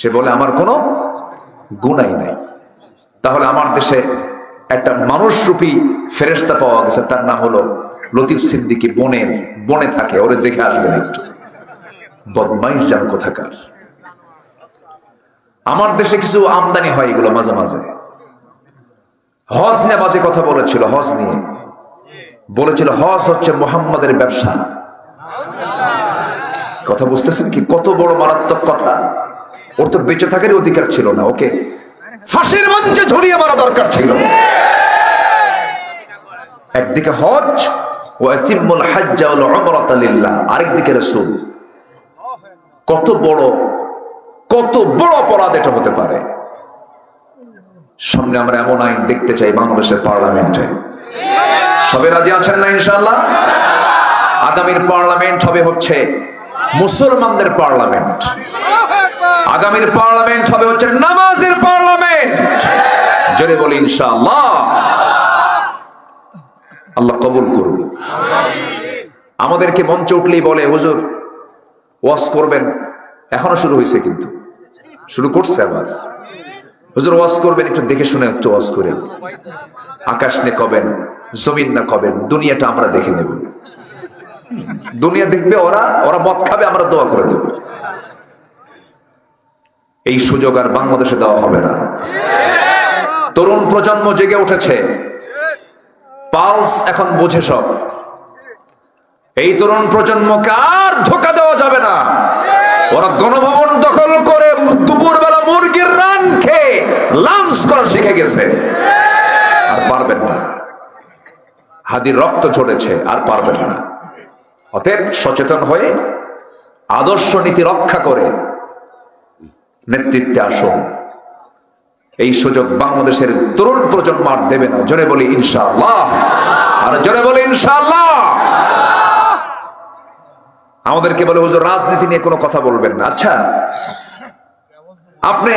সে বলে আমার কোনো গুনাহই নাই। তাহলে আমার দেশে একটা মানুষরূপী ফেরেশতা পাওয়া গেছে, তার নাম হলো লতিফ সিদ্দিকী। বনে থাকে, ওরে দেখে আসবেন একটু। বদমাইশ জান কোথাকার। আমার দেশে কিছু আমদানি হয় এগুলো মাঝে মাঝে। হজ নিয়ে বাজে কথা বলেছিল। হজ নিয়ে বলেছিল হজ হচ্ছে মুহাম্মাদের ব্যবসা। কথা বুঝতেছেন কি? কত বড় মারাত্মক কথা। ওর তো বেঁচে থাকার অধিকার ছিল না, ওকে ফাঁসির মঞ্চে ঝরিয়ে মারা দরকার ছিল। একদিকে হজ, ওয়া আতিমুল হাজ্জ ওয়াল উমরাতা লিল্লাহ, আরেকদিকে রাসূল। কত বড় অপরাধ এটা হতে পারে। সামনে আমরা এমন আইন দেখতে চাই বাংলাদেশের পার্লামেন্টে। সবাই রাজি আছেন না ইনশাআল্লাহ? আগামীর পার্লামেন্ট হবে হচ্ছে মুসলমানদের পার্লামেন্ট। আগামীর পার্লামেন্ট হবে হচ্ছে নামাজের পার্লামেন্ট। জোরে বলি ইনশাআল্লাহ। আল্লাহ কবুল করুন। আমাদেরকে মঞ্চে উঠলেই বলে, হুজুর ওয়াজ করবেন। এখনো শুরু হয়েছে, কিন্তু শুরু করছে আবার। হুজুর ওয়াজ করবেন, একটু দেখে শুনে একটু ওয়াজ করেন। আকাশ নে কবেন, জমিন না কবেন, দুনিয়াটা আমরা দেখে নেব। দুনিয়া দেখবে, ওরা মদ খাবে, আমরা দোয়া করে দেব। এই সুযোগ আর বাংলাদেশে দেওয়া হবে না। তরুণ প্রজন্ম জেগে উঠেছে, পালস এখন বোঝে সব। এই তরুণ প্রজন্মকে আর ধোঁকা দেওয়া যাবে না। ওরা গণভবন দখল করে দুপুরবেলা মুরগির রান খেয়ে লাঞ্চ করা শিখে গেছে, আর পারবেন না। হাদির রক্ত ঝরেছে, আর পারবেন না। অতএব সচেতন হয়ে আদর্শ নীতি রক্ষা করে নেতৃত্বে আসুন। এই সুযোগ বাংলাদেশের তরুণ প্রজন্ম আর দেবে না। জোরে বলি ইনশাআল্লাহ। আর জোরে বলি ইনশাআল্লাহ। আমাদেরকে বলে হুজুর রাজনীতি নিয়ে কোনো কথা বলবেন না। আচ্ছা, আপনি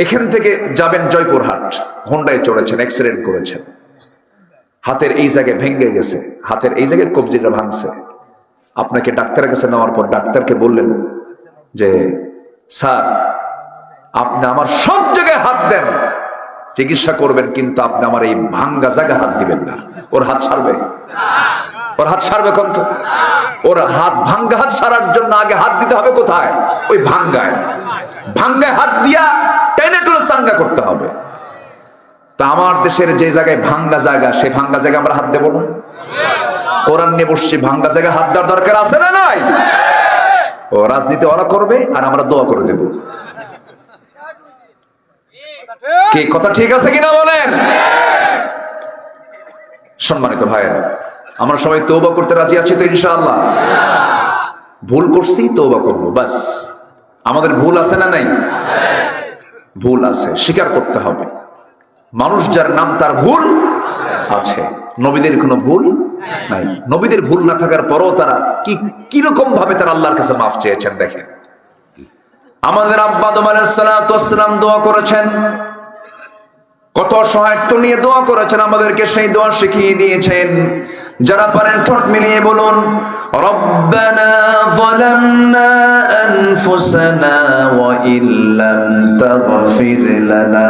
এখান থেকে যাবেন জয়পুরহাট, হোন্ডায় চড়েছেন, অ্যাক্সিডেন্ট করেছেন, হাতের এই জায়গায় ভেঙে গেছে, হাতের এই জায়গায় কবজিটা ভাঙছে। আপনাকে ডাক্তারের কাছে নেওয়ার পর ডাক্তারকে বললেন যে স্যার আপনি আমার সব জায়গায় হাত দেন, চিকিৎসা করবেন, কিন্তু আপনি আমার এই ভাঙ্গা জায়গায় হাত দিবেন না। ওর হাত ছাড়বে? ওর হাত ছাড়বে কোন? তো ওর হাত ভাঙ্গা হাত ছাড়ার জন্য আগে হাত দিতে হবে কোথায়? ওই ভাঙ্গায়। ভাঙ্গায় হাত দিয়া টেনে টুলে চাঙ্গা করতে হবে। তা আমার দেশের যে জায়গায় ভাঙ্গা জায়গা, সেই ভাঙ্গা জায়গায় আমরা হাত দেবো না? কোরআন নিয়ে বসছি, ভাঙ্গা জায়গায় হাত দেওয়ার দরকার আছে না নাই? ও রাজনীতি ওরা করবে আর আমরা দোয়া করে দেব। কি কথা ঠিক আছে কিনা বলেন? সম্মানিত ভাইয়েরা, আমরা সবাই তওবা করতে রাজি আছি তো ইনশাআল্লাহ? ভুল করছি, তওবা করবো, বাস। আমাদের ভুল আছে না নাই? ভুল আছে, স্বীকার করতে হবে। মানুষ যার নাম তার ভুল আছে, নবীদের কোনো ভুল নাই। নবীদের ভুল না থাকার পরও তারা কিরকম ভাবে তারা আল্লাহর কাছে মাফ চেয়েছেন দেখেন। আমাদের আব্বা আদম আলাইহিস সালাম দোয়া করেছেন, কত সহায়ত্ব নিয়ে দোয়া করেছেন, আমাদেরকে সেই দোয়া শিখিয়ে দিয়েছেন। যারা পারেন ঠোঁট মিলিয়ে বলুন, রব্বানা যালামনা আনফুসানা ওয়া ইল্লাম তাগফির লানা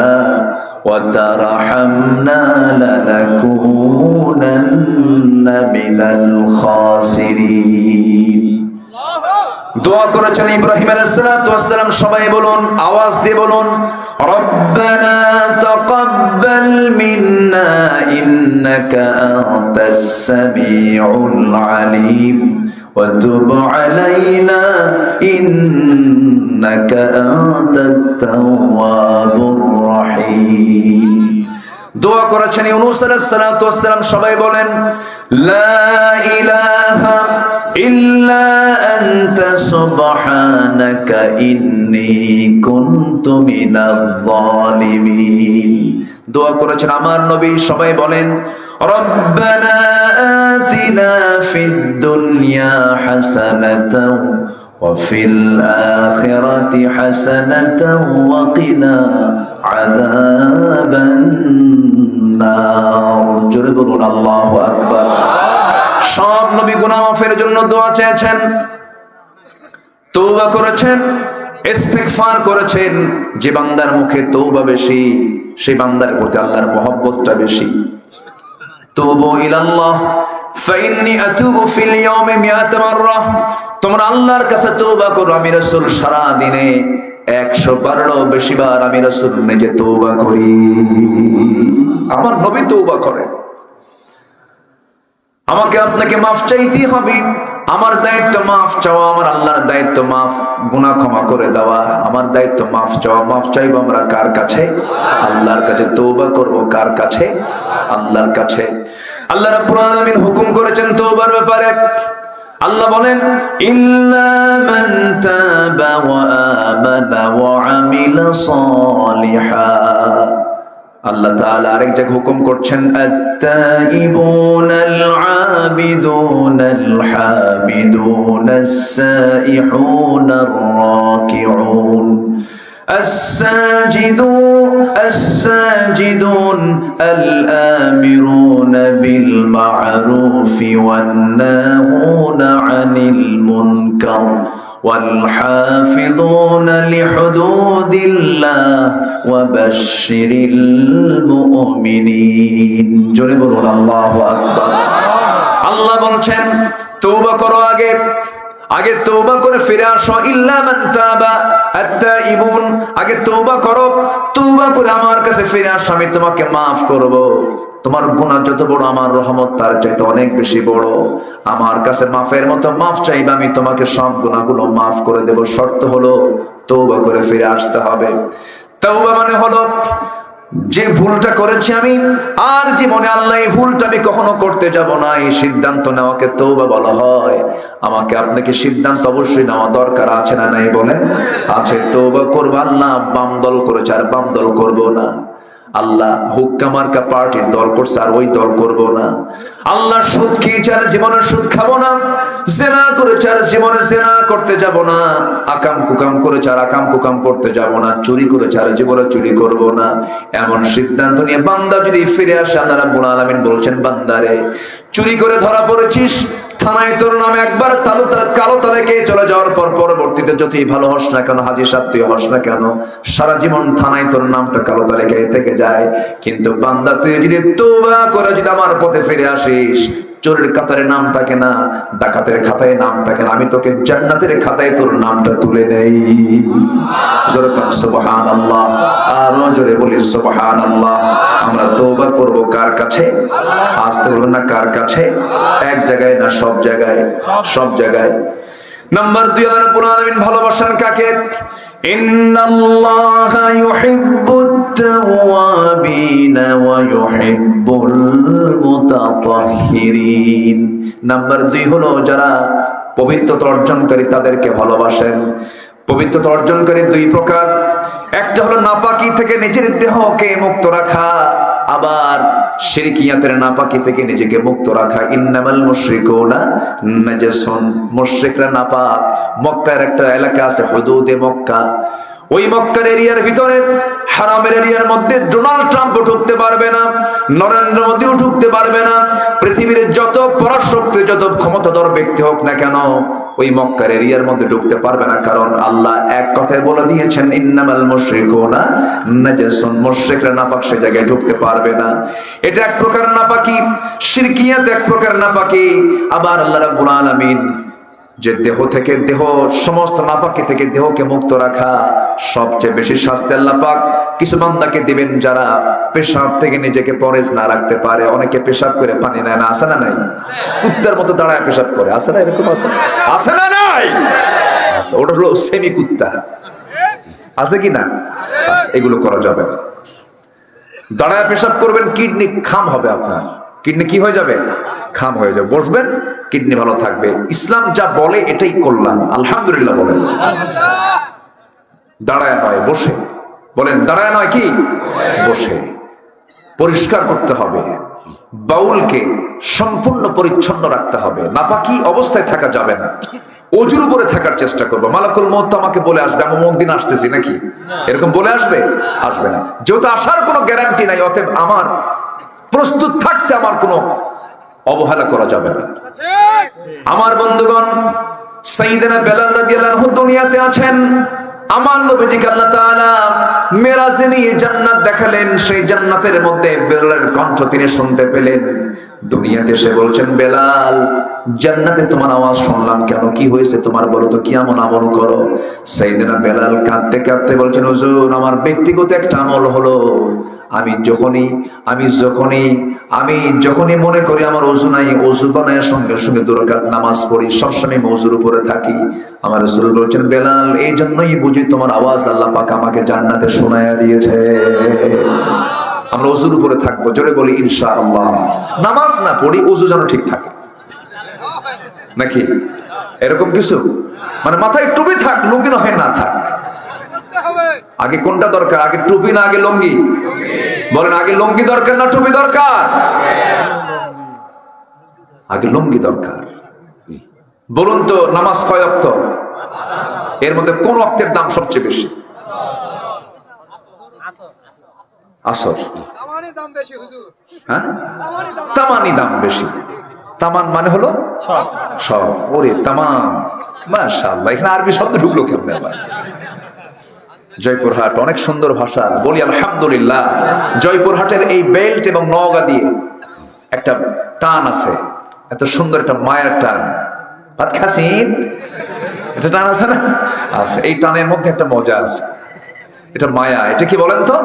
ওয়া তারহামনা লানাকুনান্না মিনাল খাসিরিন। দোয়া করেছেন ইব্রাহিম আলাইহিস সালাম। সবাই বলুন, আওয়াজ দিয়ে বলুন, রব্বানা তাকাব্বাল মিন্না ইন্নাকা আনতাস সামিউল আলিম ওয়া তুব আলাইনা ইন্নাকা আনতাত তাওয়াবুর রহিম। দোয়া করেছেন ইউনূস আলাইহিস সালাম। সবাই বলেন, লা ইলাহা ইল্লা আনতা সুবহানাকা ইন্নী কুনতু মিনাজ জালিমিন। দোয়া করেছেন আমার নবী। সবাই বলেন, রব্বানা আতিনা ফিদ দুনিয়া হাসানাতাও ওয়া ফিল আখিরাতি হাসানাতাও ওয়া কিনা আযাবান নার। জোরে বলুন আল্লাহু আকবার। সব নবী গুনাহ মাফের জন্য দোয়া চেয়েছেন, তওবা করেছেন, ইস্তিগফার করেছেন। যে বান্দার মুখে তওবা বেশি, সেই বান্দার প্রতি আল্লাহর মহব্বতটা বেশি। তুবু ইলাল্লাহ ফাইন্নী আতুবু ফিল ইয়াউমি মিআতা মাররা। তোমরা আল্লাহর কাছে তওবা করো। আমি রাসূল সারা দিনে 100 বারেরও বেশি বার আমি রাসূল নিজে তওবা করি। আমার নবী তওবা করেন। আমাকে আপনাকে মাফ চাইতেই হবে। আমার দায়িত্ব মাফ চাওয়া, আমার আল্লাহর দায়িত্ব মাফ, গুনাহ ক্ষমা করে দেওয়া। আমার দায়িত্ব মাফ চাওয়া। মাফ চাইবো আমরা কার কাছে? আল্লাহর কাছে। তওবা করব কার কাছে? আল্লাহর কাছে। আল্লাহ রাব্বুল আলামিন হুকুম করেছেন তওবার ব্যাপারে। আল্লাহ বলেন, ইল্লা মান তাবা ওয়া আমানা ওয়া আমিলা সালিহান। আল্লাহ তাআলা আরেক জায়গায় হুকুম করছেন, আত-তাইবুনাল আবিদুনাল হামিদুনাস সাইহুনার রাকিউন الساجدون الآمرون بالمعروف والناهون عن المنكر والحافظون لحدود الله وبشر المؤمنين। জোরে বলুন আল্লাহু আকবার। আল্লাহ বলছেন তওবা করো, আগে তওবা করে ফিরে আসো। ইল্লা মান তাবা আত-তাইবুন, আগে তওবা করো, তওবা করে আমার কাছে ফিরে আসো, আমি তোমাকে মাফ করব। তোমার গুনাহ যত বড়, আমার রহমত তার চাইতে অনেক বেশি বড়। আমার কাছে মাফের মতো মাফ চাইবে, আমি তোমাকে সব গুনাহগুলো মাফ করে দেব। শর্ত হলো তওবা করে ফিরে আসতে হবে। তওবা মানে হলো যে ভুলটা করেছি আমি, আর জীবনে আল্লাহ এই ভুলটা আমি কখনো করতে যাব না, এই সিদ্ধান্ত নেওয়াকে তওবা বলা হয়। আমাকে আপনাকে সিদ্ধান্ত অবশ্যই নেওয়া দরকার আছে না নাই? বলেন আছে। তওবা করব, আল্লাহ বাম দল করেছে আর বাম দল করব না। আল্লাহ হুক্কা মার্কা পার্টির দল করছে আর ওই দল করব না। আল্লাহ সুদ খেয়েছে আর জীবনে সুদ খাবো না। জেনা করেছে আর জীবনে জেনা করতে যাব না। আকাম কুকাম করেছে আর আকাম কুকাম করতে যাব না। চুরি করেছে আর জীবনে চুরি করব না। এমন সিদ্ধান্ত নিয়ে বান্দা যদি ফিরে আসে, আল্লাহ রাব্বুল আলামিন বলছেন, বান্দারে চুরি করে ধরা পড়েছিস, থানায় তোর নামে একবার কালো তালিকায় চলে যাওয়ার পর পরবর্তীতে যতই ভালো হস না কেন, হাজী সাহেব তুই হস না কেন, সারা জীবন থানায় তোর নামটা কালো তালিকায় থেকে যায়। কিন্তু বান্দা তুই যদি তওবা করে যদি আমার পথে ফিরে আসিস, চোরের কাতারে নাম থাকে না, ডাকাতের খাতায় নাম থাকে না, আমি তোকে জান্নাতের খাতায় তোর নামটা তুলে নেই। জোরে বল সুবহানাল্লাহ, আর জোরে বলি সুবহানাল্লাহ। আমরা তওবা করব কার কাছে? আসতে বলবেন না কার কাছে? এক জায়গায় না সব জায়গায়? সব জায়গায়। নাম্বার 2, আল্লাহ রাব্বুল আলামিন ভালোবাসেন কাকে? ইন্নাল্লাহা ইউহিব্বুত তাওয়াবিনা ওয়া ইউহিব্বুল মুতাতাহহিরিন। নাম্বার 2 হলো যারা পবিত্রতা অর্জনকারী তাদেরকে ভালোবাসেন। পবিত্রতা অর্জনকারী 2 প্রকার। একটা হলো নাপাকি থেকে নিজের দেহকে মুক্ত রাখা, আবার শিরকিয়াতের নাপাকি থেকে নিজেকে মুক্ত রাখা। ইন্নামাল মুশরিকুনা নাজাসুন, মুশরিকরা নাপাক। মক্কার একটা এলাকা আছে হুদুদে মক্কা, ওই মক্কার এরিয়ার ভিতরে হারামের এরিয়ার মধ্যে ডোনাল্ড ট্রাম্পও ঢুকতে পারবে না, নরেন্দ্র মোদীও ঢুকতে পারবে না, পৃথিবীর যত পরাশক্তি যত ক্ষমতাধর ব্যক্তি হোক না কেন ওই মক্কার এরিয়ার মধ্যে ঢুকতে পারবে না। কারণ আল্লাহ এক কথায় বলে দিয়েছেন, ইন্নামাল মুশরিকুনা নাজাসুন, মুশরিকরা নাপাক, সে জায়গায় ঢুকতে পারবে না। এটা এক প্রকার নাপাকি। শিরকিয়াত এক প্রকার নাপাকি। আবার আল্লাহ রাব্বুল আলামিন যে দেহ থেকে দেহ সমস্ত নাপাকি থেকে দেহকে মুক্ত রাখা, সবচেয়ে বেশি শাস্তি আল্লাহ পাক কিছু বান্দাকে দিবেন যারা পেশাব থেকে নিজেকে পরেজ না রাখতে পারে। অনেকে পেশাব করে পানি নেয় না, আছে না নাই? কুত্তার মতো দাঁড়ায় পেশাব করে, আছে না? এরকম আছে, আছে না নাই? ওটা হলো সেমি কুত্তা, আছে কি না? এগুলো করা যাবে না। দাঁড়ায় পেশাব করবেন, কিডনি খাম হবে আপনার। কিডনি কি হয়ে যাবে? খাম হয়ে যাবে। বসবেন, কিডনি ভালো থাকবে। ইসলাম যা বলে এটাই করলাম, আলহামদুলিল্লাহ বলেন। দাঁড়ায় নয়, বসে বলেন। দাঁড়ায় নয়, কি বসে। পরিষ্কার করতে হবে, বাউলকে সম্পূর্ণ পরিচ্ছন্ন রাখতে হবে, নাপাকি অবস্থায় থাকা যাবে না। অজুর উপরে থাকার চেষ্টা করবো। মালাকুল মউত আমাকে বলে আসবে আমি অমুক দিন আসতেছি, নাকি এরকম বলে আসবে? আসবে না। যেহেতু আসার কোনো গ্যারান্টি নাই, অতএব আমার প্রস্তুত থাকতে আমার কোনো অবহেলা করা যাবে না। আমার বন্ধুগণ, সাইয়েদনা বেলাল রাদিয়াল্লাহু আনহু দুনিয়াতে আছেন। আমার নবীজিকে আল্লাহ তাআলা মেরাজে নিয়ে জান্নাত দেখালেন। সেই জান্নাতের মধ্যে বেলালের কণ্ঠ তিনি শুনতে পেলেন। দুনিয়াতে এসে বলছেন, বেলাল, জান্নাতে তোমার আওয়াজ শুনলাম কেন? কি হয়েছে তোমার, বলো তো, কি এমন আমল করো? সাইয়েদনা বেলাল কাঁদতে কাঁদতে বলছেন, হুজুর, আমার ব্যক্তিগত একটা আমল হলো, আমি যখনই মনে করি আমার ওযু নাই, ওযু বানায় সঙ্গে সঙ্গে 2 রাকাত নামাজ পড়ি, সবসময় ওযুর উপরে থাকি। আমার রাসূল বলছেন, বেলাল, এই জন্যই বুঝি তোমার আওয়াজ আল্লাহ পাক আমাকে জান্নাতে শোনায়া দিয়েছে। আমরা ওযুর উপরে থাকবো, জোরে বলি ইনশাআল্লাহ। নামাজ না পড়ি, ওযু যেন ঠিক থাকে, নাকি এরকম কিছু? মানে মাথায় টুপি থাক, লুঙ্গি না হয় না থাক। আগে কোনটা দরকার? আগে টুপি না আগে লুঙ্গি? বলেন, আগে লুঙ্গি দরকার না টুপি দরকার? আগে লুঙ্গি দরকার। বলুন তো, নামাজ কয় ওয়াক্ত? এর মধ্যে কোন ওয়াক্তের দাম সবচেয়ে বেশি? আসর। হ্যাঁ, তামানি দাম বেশি। তামান মানে হলো সব। ওরে তামাম, মাশাআল্লাহ। এখানে আরবি শব্দ ঢুকলো কেমনে? জয়পুরহাট অনেক সুন্দর ভাষা, বলি আলহামদুলিল্লাহ। জয়পুরহাটের এই বেল্ট এবং নওগাঁ দিয়ে একটা টান আছে, এত সুন্দর একটা মায়ের টান। ভাত খাসিন, এটা টান আছে না? আছে। এই টানের মধ্যে একটা মজা আছে, এটা মায়া। এটা কি বলেন তো?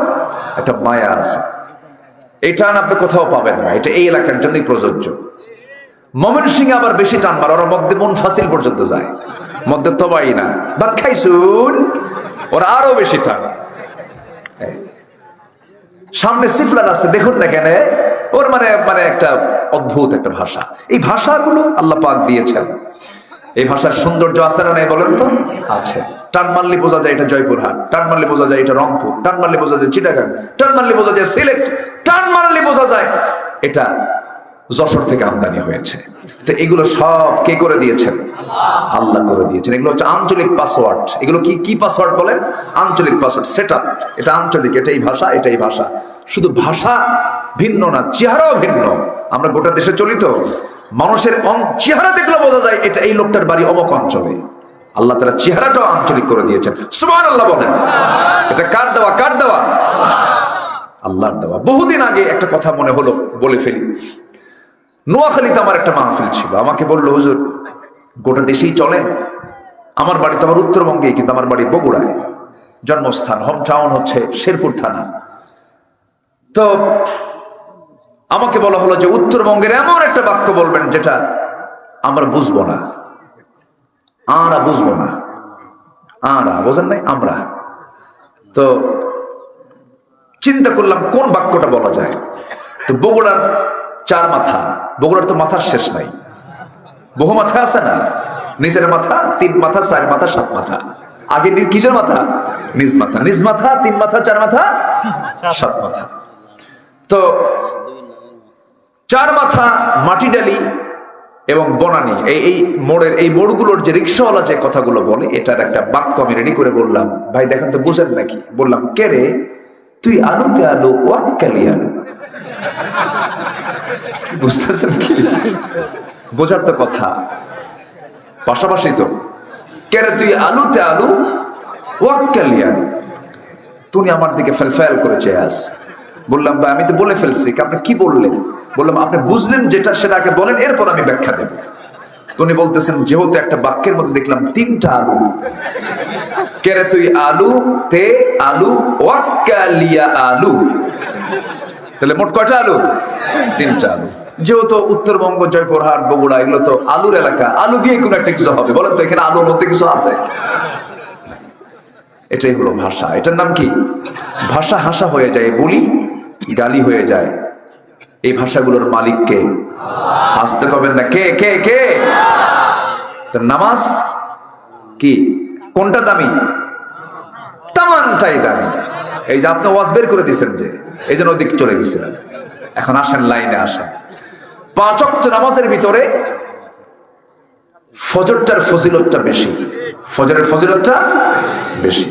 একটা মায়া আছে। এই টান আপনি কোথাও পাবেন না, এটা এই এলাকার জন্যই প্রযোজ্য। ময়মনসিংহে আবার বেশি টান মার, ওরা মধ্যে মুনফাসিল পর্যন্ত যায়, মধ্যে তবাই না, ভাত খাইছুন, ওরা আরো বেশি টান। সামনে সিফলার আছে, দেখুন না কেন, ওর মানে একটা অদ্ভুত একটা ভাষা। এই ভাষাগুলো আল্লাহ পাক দিয়েছেন। এই ভাষার সৌন্দর্য আছে না নাই বলেন তো? আছে। টান মারলে বোঝা যায় এটা জয়পুরহাট, টান মারলে বোঝা যায় এটা রংপুর, টান মারলে বোঝা যায় চিটাগাং, টান মারলে বোঝা যায় সিলেট, টান মারলে বোঝা যায় এটা যশোর থেকে আমদানি হয়েছে। তো এগুলো সব কে করে দিয়েছেন? আল্লাহ করে দিয়েছেন। এগুলো হচ্ছে আঞ্চলিক পাসওয়ার্ড। এগুলো কি কি পাসওয়ার্ড বলেন? আঞ্চলিক পাসওয়ার্ড। সেটআপ, এটা আঞ্চলিক, এটাই ভাষা, এটাই ভাষা। শুধু ভাষা ভিন্ন না, চেহারাও ভিন্ন। আমরা গোটা দেশে চলি তো, মানুষের চেহারা দেখলে বোঝা যায় এটা এই লোকটার বাড়ি অমুক অঞ্চলে। আল্লাহ তাআলা চেহারাটাও আঞ্চলিক করে দিয়েছেন। সুবহানাল্লাহ বলেন। এটা কার দেওয়া? কার দেওয়া? আল্লাহর দেওয়া। বহুদিন আগে একটা কথা মনে হলো, বলে ফেলি। নোয়াখালীতে আমার একটা মাহফিল ছিল। আমাকে বললো, হুজুর গোটা দেশেই চলেন। আমার বাড়ি তো আমার উত্তরবঙ্গে, কিন্তু আমার বাড়ি বগুড়ায়, জন্মস্থান, হোম টাউন হচ্ছে শেরপুর থানা। তো আমাকে বলা হলো যে উত্তরবঙ্গের এমন একটা বাক্য বলবেন যেটা আমরা বুঝবো না। আরা বুঝবো না, আরা বোঝেন নাই, আমরা। তো চিন্তা করলাম কোন বাক্যটা বলা যায়। তো বগুড়ার চার মাথা, বগুড়ার তো মাথার শেষ নাই, বহু মাথা আছে না? নিজের মাথা, তিন মাথা, চার মাথা, সাত মাথা। আগে কিসের মাথা? নিজ মাথা। নিজ মাথা, তিন মাথা, চার মাথা, সাত মাথা। তো চার মাথা, মাটি ডালি এবং বনানি, এই মোড়ের এই মোড়গুলোর যে রিক্সাওয়ালা যে কথাগুলো বলে, এটার একটা বাক্য আমি রেডি করে বললাম। ভাই দেখেন তো বুঝেন নাকি? বললাম, কে রে তুই আলুতে আলু ওয়াক্কালি আলু। বুঝতেছেন কি? বোঝার তো কথা, পাশাপাশি তো। কে রে তুই আলুতে আলু ওয়াক্কালি আলু। তুমি আমার দিকে ফেলফেল করে চেয়ে আস। বললাম, ভাই আমি তো বলে ফেলছি। আপনি কি বললেন? বললাম, আপনি বুঝলেন যেটা সেটাকে বলেন, এরপর আমি ব্যাখ্যা দেব। তুমি বলতেছেন যেহেতু একটা বাক্যের মধ্যে দেখলাম তিনটা আলু, কেরে তুই আলু তে আলু ওয়াক্কালিয়া আলু, তাহলে মোট কয়টা আলু? তিনটা আলু। যেহেতু উত্তরবঙ্গ, জয়পুরহাট, বগুড়া এগুলো তো আলুর এলাকা, আলু দিয়ে কোনো একটা কিছু হবে। বলেন তো এখানে আলুর মধ্যে কিছু আছে? এটাই হলো ভাষা। এটার নাম কি? ভাষা। হাসা হয়ে যায়, বলি গালি হয়ে যায়। এই ভাষাগুলোর মালিক কে? আসতে কবেন না, কে কে কে? নামাজ কি? কোনটা দামি? তামানটাই দামি। এই যে আপনি ওয়াজ বের করে দিচ্ছেন, যে এই জন্য ওদিক চলে গেছিলেন। এখন আসেন, লাইনে আসেন। 5 ওয়াক্ত নামাজের ভিতরে ফজরটার ফজিলতটা বেশি। ফজরের ফজিলতটা বেশি।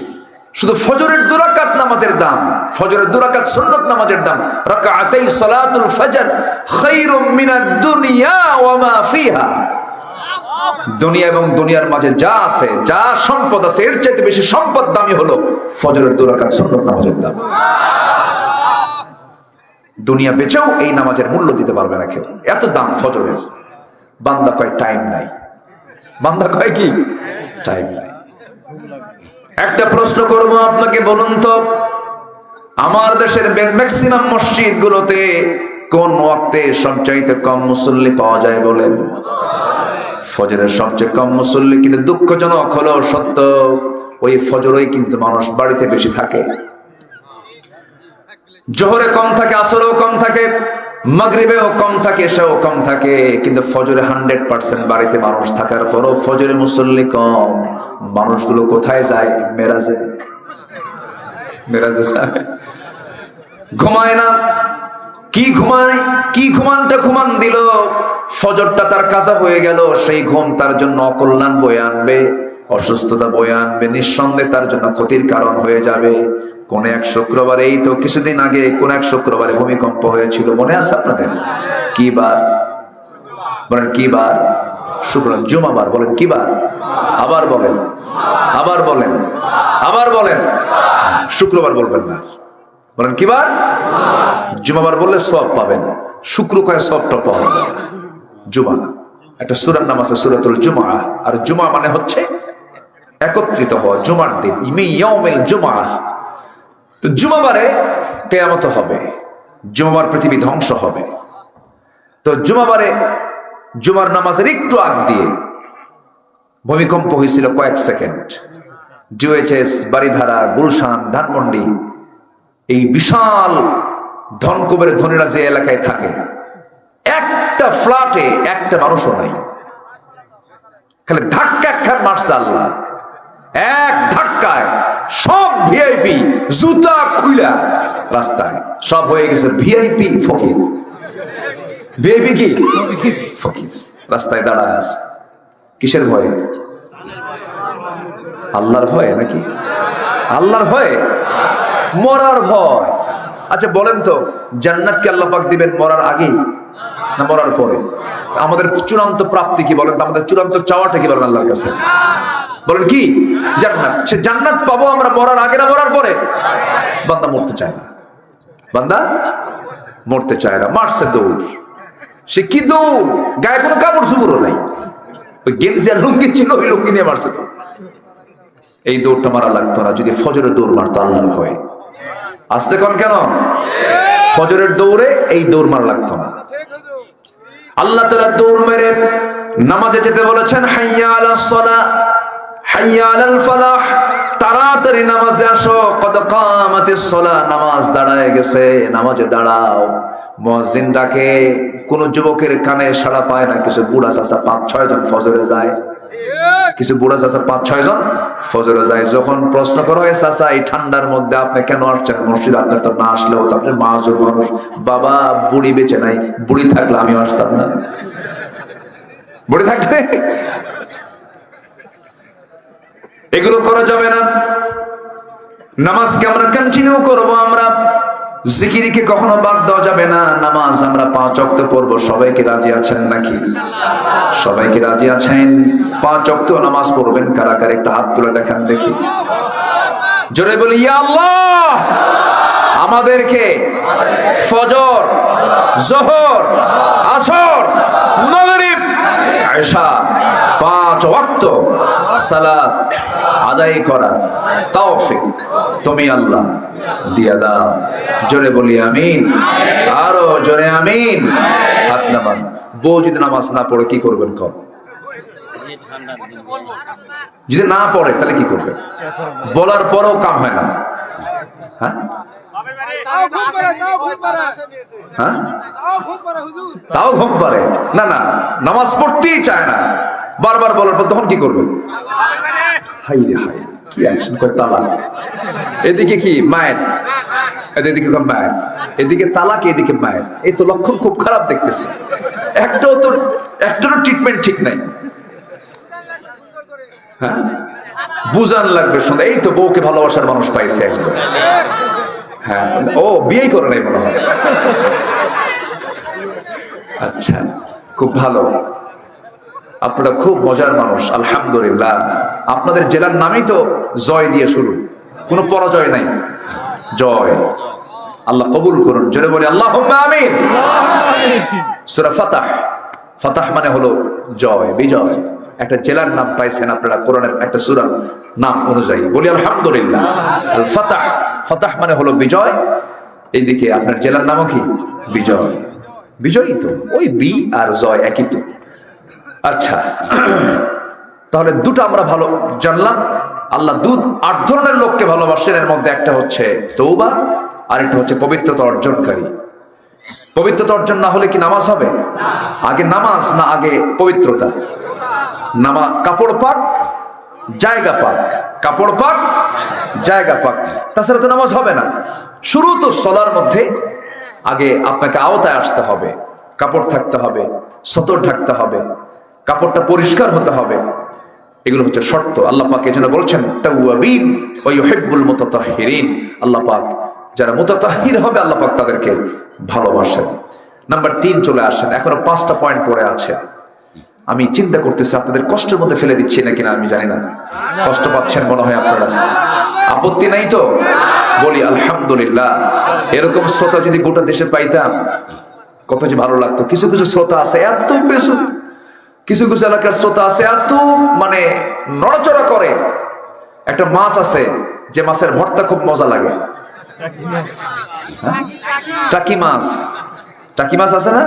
শুধু ফজরের 2 রাকাত নামাজের দাম, ফজরের 2 রাকাত সুন্নাত নামাজের দাম, রাকাতাই সালাতুল ফজর খায়রুম মিনাদ দুনিয়া ওয়া মা ফিহা। দুনিয়া এবং দুনিয়ার মাঝে যা আছে, যা সম্পদ আছে, এর চাইতে বেশি সম্পদ দামি হলো ফজরের 2 রাকাত সুন্নাত নামাজের দাম। দুনিয়া বেচেও এই নামাজের মূল্য দিতে পারবে না কেউ, এত দাম ফজরের। বান্দা কয় টাইম নাই, বান্দা কয় কি টাইম নাই। একটা প্রশ্ন করব আপনাকে, বলুন তো আমার দেশের ম্যাক্সিমাম মসজিদ গুলোতে কোন ওয়াক্তে সবচাইতে কম মুসল্লি পাওয়া যায় বলেন? ফজরের সবচেয়ে কম মুসল্লি। কিন্তু দুঃখজনক হলো সত্য, ওই ফজরেই কিন্তু মানুষ বাড়িতে বেশি থাকে। জোহরে কম থাকে, আসরেও কম থাকে, মাগরিবেও কম থাকে, এশাও কম থাকে। কিন্তু ফজরে 100% বাড়িতে মানুষ থাকার পরও ফজরে মুসল্লি কম। মানুষগুলো কোথায় যায়? মেরাজে। মেরাজে যায়, ঘুমায় না। কি ঘুমায়? কি ঘুমান দিল, ফজরটা তার কাজা হয়ে গেল। সেই ঘুম তার জন্য অকল্যাণ বয়ে আনবে, অসুস্থতা বয়ে আনবে, নিঃসন্দেহে তার জন্য ক্ষতির কারণ হয়ে যাবে। কোন এক শুক্রবারে, এই তো কিছুদিন আগে কোন এক শুক্রবারে ভূমিকম্প হয়েছিল, মনে আছে আপনাদের? কি বার বলেন? কি বার? শুক্রবার, জুমাবার। বলেন কি বার? আবার বলেন, আবার বলেন, আবার বলেন। শুক্রবার বলবেন না, বলেন কি বার? জুমাবার বললে সওয়াব পাবেন। শুক্র কয় সওয়াবটা পাওয়া যাবে। জুমা একটা সূরার নাম আছে, সূরাতুল জুমা। আর জুমা মানে হচ্ছে একত্রিত হওয়া, জুমার দিন, ইয়াউমুল জুমা। তো জুমাবারে কিয়ামত হবে, জুমাবার পৃথিবী ধ্বংস হবে। তো জুমাবারে জুমার নামাজের একটু আগ দিয়ে ভূমিকম্প হয়েছিল কয়েক সেকেন্ড। জিওএইচএস, বারিধারা, গুলশান, ধানমন্ডি, এই বিশাল ধনকুবের ধনীরা যে এলাকায় থাকে, একটা ফ্ল্যাটে একটা মানুষও নাই। খালি ধাক্কা খান মারছে আল্লাহ। এক ধাক্কায় সব ভিআইপি জুতা খুইলা রাস্তায় সব হয়ে গেছে ভিআইপি ফকির। ভিআইপি কি ফকির, রাস্তায় দাঁড়ায় আছে। কিসের ভয়ে? আল্লাহর ভয়ে নাকি? আল্লাহর ভয়ে, মরার ভয়। আচ্ছা বলেন তো, জান্নাত কি আল্লাহ পাক দিবেন মরার আগে না মরার পরে? আমাদের চূড়ান্ত প্রাপ্তি কি বলেন? আমাদের চূড়ান্ত চাওয়াটা কি বলেন আল্লাহর কাছে? বলেন কি? জান্নাত। সে জান্নাত পাবো আমরা মরার আগে না মরার পরে? বান্দা মরতে চায় না, বান্দা মরতে চায় না, মারছে দৌড়। সে কি দৌড়? গায়ে কোনো কাপড় চুপড়ও নাই, ওই গেঞ্জি আর লুঙ্গি ছিল, ওই লুঙ্গি নিয়ে মারছে। এই দৌড়টা মারা লাগতো না যদি ফজরের দৌড় মারতো আল্লাহর ভয়ে। আসতে কোন কেন? ফজরের দৌড়ে এই দৌড় মারা লাগতো না। আল্লাহ তাআলা দৌড় মেরে নামাজে যেতে বলেছেন, হাইয়া আলাস সালাহ হাইয়া আলাল ফালাহ, তাড়াতাড়ি নামাজে আসো, কদ কামাতিস সালাহ, নামাজ দাঁড়ায় গেছে, নামাজে দাঁড়াও। মুয়াজ্জিন ডাকে, কোন যুবকের কানে সাড়া পায় না। কিছু বুড়া চাচা 5-6 জন ফজরে যায়, কিছু বুড়া চাচা 5-6 জন ফজরে যায়। যখন প্রশ্ন করা হয়, চাচা এই ঠান্ডার মধ্যে আপনি কেন আসছেন মসজিদ? আপনি তো না আসলেও তো আপনি মাহুর মানুষ। বাবা বুড়ি বেঁচে নাই, বুড়ি থাকলে আমি আসতাম না, বুড়ি থাকলে। এগুলো করা যাবে না। নামাজকে আমরা কন্টিনিউ করবো, আমরা জিকিরকে কখনো বাদ দেওয়া যাবে না। নামাজ আমরা 5 ওয়াক্ত পড়বো। সবাইকে রাজি আছেন নাকি? সবাইকে রাজি আছেন? 5 ওয়াক্ত নামাজ পড়বেন। কারা কারা একটু হাত তুলে দেখান দেখি, জোরে বলি ইয়া আল্লাহ। আমাদেরকে ফজর, যোহর, আসর, মাগরিব, ইশা 5 ওয়াক্ত সালাত আদায় করার তৌফিক তুমি আল্লাহ দিয়া দাও। জোরে বলি আমিন, আরো জোরে আমিন। হাত নামান। বউ যদি নামাজ না পড়ে কি করবেন? কর। যদি না পড়ে তাহলে কি করবে? বলার পরেও কাম হয় না। হ্যাঁ, তাও ঘুম পারে না, না নামাজ পড়তেই চায় না, বারবার বলার পর তখন কি করবে? হাই রে হাই, কি অ্যাকশন করে! তালাক। এদিকে কি মায়ের, এদিকে মায়ের, এদিকে তালাক, এদিকে মায়ের। এই তো লক্ষণ খুব খারাপ দেখতেছি। একটারও ট্রিটমেন্ট ঠিক নাই। হ্যাঁ, বুঝান লাগবে শুনে। এই তো বউকে ভালোবাসার মানুষ পাইছে একজন। হ্যাঁ, ও বিয়ে করে নাই মনে হয়। আচ্ছা, খুব ভালো, আপনারা খুব মজার মানুষ, আলহামদুলিল্লাহ। আপনাদের জেলার নামই তো জয় দিয়ে শুরু, কোনো পরাজয় নাই, জয়। আল্লাহ কবুল করুন, জোরে বলি আল্লাহুম্মা আমিন। সূরা ফাতাহ, ফাতাহ মানে হলো জয়, বিজয়। একটা জেলার নাম পাইছেন আপনারা কোরআনের একটা সূরার নাম অনুযায়ী, বলি আলহামদুলিল্লাহ। আল ফাতাহ, ফাতাহ মানে হলো বিজয়। এইদিকে আপনার জেলার নামও কি? বিজয়। বিজয়ী তো ওই বি আর জয় একই তো। আচ্ছা, তাহলে দুটো আমরা ভালো জানলাম। আল্লাহ 8 ধরনের লোককে ভালোবাসেন। এর মধ্যে একটা হচ্ছে তওবা, আর একটা হচ্ছে পবিত্রতা অর্জনকারী। পবিত্রতা অর্জন না হলে কি নামাজ হবে? আগে নামাজ না আগে পবিত্রতা? কাপড় পাক, জায়গা পাক, কাপড় পাক, জায়গা পাক, তাছাড়া তো নামাজ হবে না। শুরু তো সলার মধ্যে আগে আপনাকে আওতায় আসতে হবে, কাপড় থাকতে হবে, সতর ঢাকতে হবে, কাপড়টা পরিষ্কার হতে হবে। এগুলো হচ্ছে শর্ত। আল্লাহ পাক এজন্য বলছেন তাওয়াবিন ওয়া ইউহিব্বুল মুতাতাহহিরিন। আল্লাহ পাক যারা মুতাতাহহির হবে আল্লাহ পাক তাদেরকে ভালোবাসেন। নাম্বার 3 চলে আসেন। এখনো 5টা পয়েন্ট পড়ে আছে। আমি চিন্তা করতেছি আপনাদের কষ্টের মধ্যে ফেলে দিচ্ছি না কিনা আমি জানি না। কষ্ট পাচ্ছেন মনে হয় আপনারা, আপত্তি নাই তো? বলি আলহামদুলিল্লাহ। এরকম শ্রোতা যদি গোটা দেশে পাইতাম কত যে ভালো লাগতো। কিছু কিছু শ্রোতা আছে এত বেশি, কিছু কিছু এলাকার শ্রোতা আছে এত মানে নড়াচড়া করে। একটা মাছ আছে যে মাছের ভর্তা খুব মজা লাগে, টাকি মাছ। টাকি মাছ আছে না?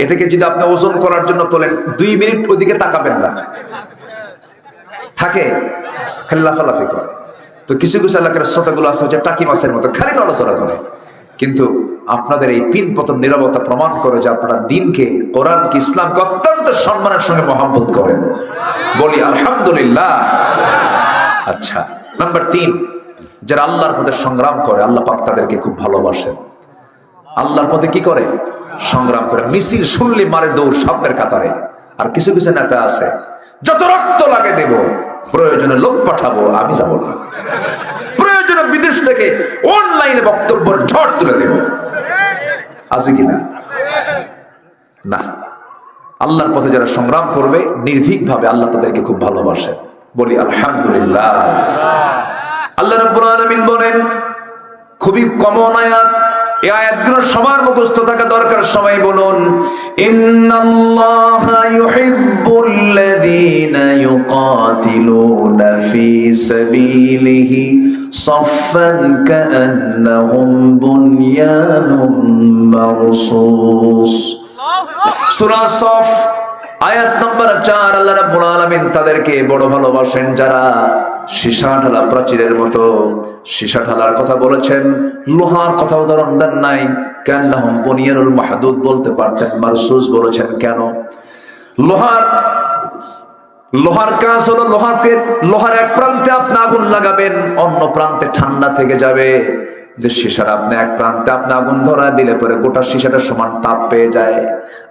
এটাকে যদি আপনি ওজন করার জন্য তোলেন 2 মিনিট ওইদিকে তাকাবেন না, থাকে খালি লাফালাফি করে। তো কিছু কিছু এলাকার শ্রোতাগুলো আছে যে টাকি মাছের মতো খালি নড়াচড়া করে। কিন্তু আপনাদের এই পিন পতন নীরবতা প্রমাণ করে যে আপনারা দিনকে, কোরআনকে, ইসলামকে অত্যন্ত সম্মানের সঙ্গে মহব্বত করেন। বলি আলহামদুলিল্লাহ। আচ্ছা, নাম্বার 3, যারা আল্লাহর পথে সংগ্রাম করে আল্লাহ পাক তাদেরকে খুব ভালোবাসেন। আল্লাহর পথে কি করে? সংগ্রাম করে। মিছিল শুনলে মারে দৌড় স্বপ্নের কাতারে। আর কিছু কিছু নেতা আছে, যত রক্ত লাগে দেব, প্রয়োজনে লোক পাঠাবো, আমি যাব না। প্রয়োজনে বিদেশ থেকে অনলাইনে বক্তব্য ঝড় তুলে দেব, আছে কিনা? না। আল্লাহর পথে যারা সংগ্রাম করবে নির্ভীক ভাবে, আল্লাহ তাদেরকে খুব ভালোবাসেন। বলি আলহামদুলিল্লাহ। আল্লাহ রাব্বুল আলামিন বলেন, খুবই কমন আয়াত, এই আয়াতগুলো সবার মুখস্থ থাকা দরকার। সবাই বলুন, ইন্নাল্লাহা ইউহিব্বুল্লাযীনা ইউকাতিলুনা ফী সাবিলিহি সাফফান কাআন্নাহুম বুনয়ানুম মারসুস। সূরা সফ আয়াত নম্বর 4। আল্লাহ রাব্বুল আলামিন তাদেরকে বড় ভালোবাসেন যারা সীসা ঢালা প্রাচীরের মতো। সীসা ঢালার কথা বলেছেন, লোহার কথা উদাহরণ দেন নাই। কান্নাহুম বুনিয়ানুল মাহদুদ বলতে পারতেন, মারসুস বলেছেন কেন? লোহার কাজ হলো, লোহার এক প্রান্তে আপনি আগুন লাগাবেন, অন্য প্রান্তে ঠান্ডা থেকে যাবে। যে সীসার আপনি এক প্রান্তে আপনি আগুন ধরা দিলে পরে গোটা সীসাটা সমান তাপ পেয়ে যায়।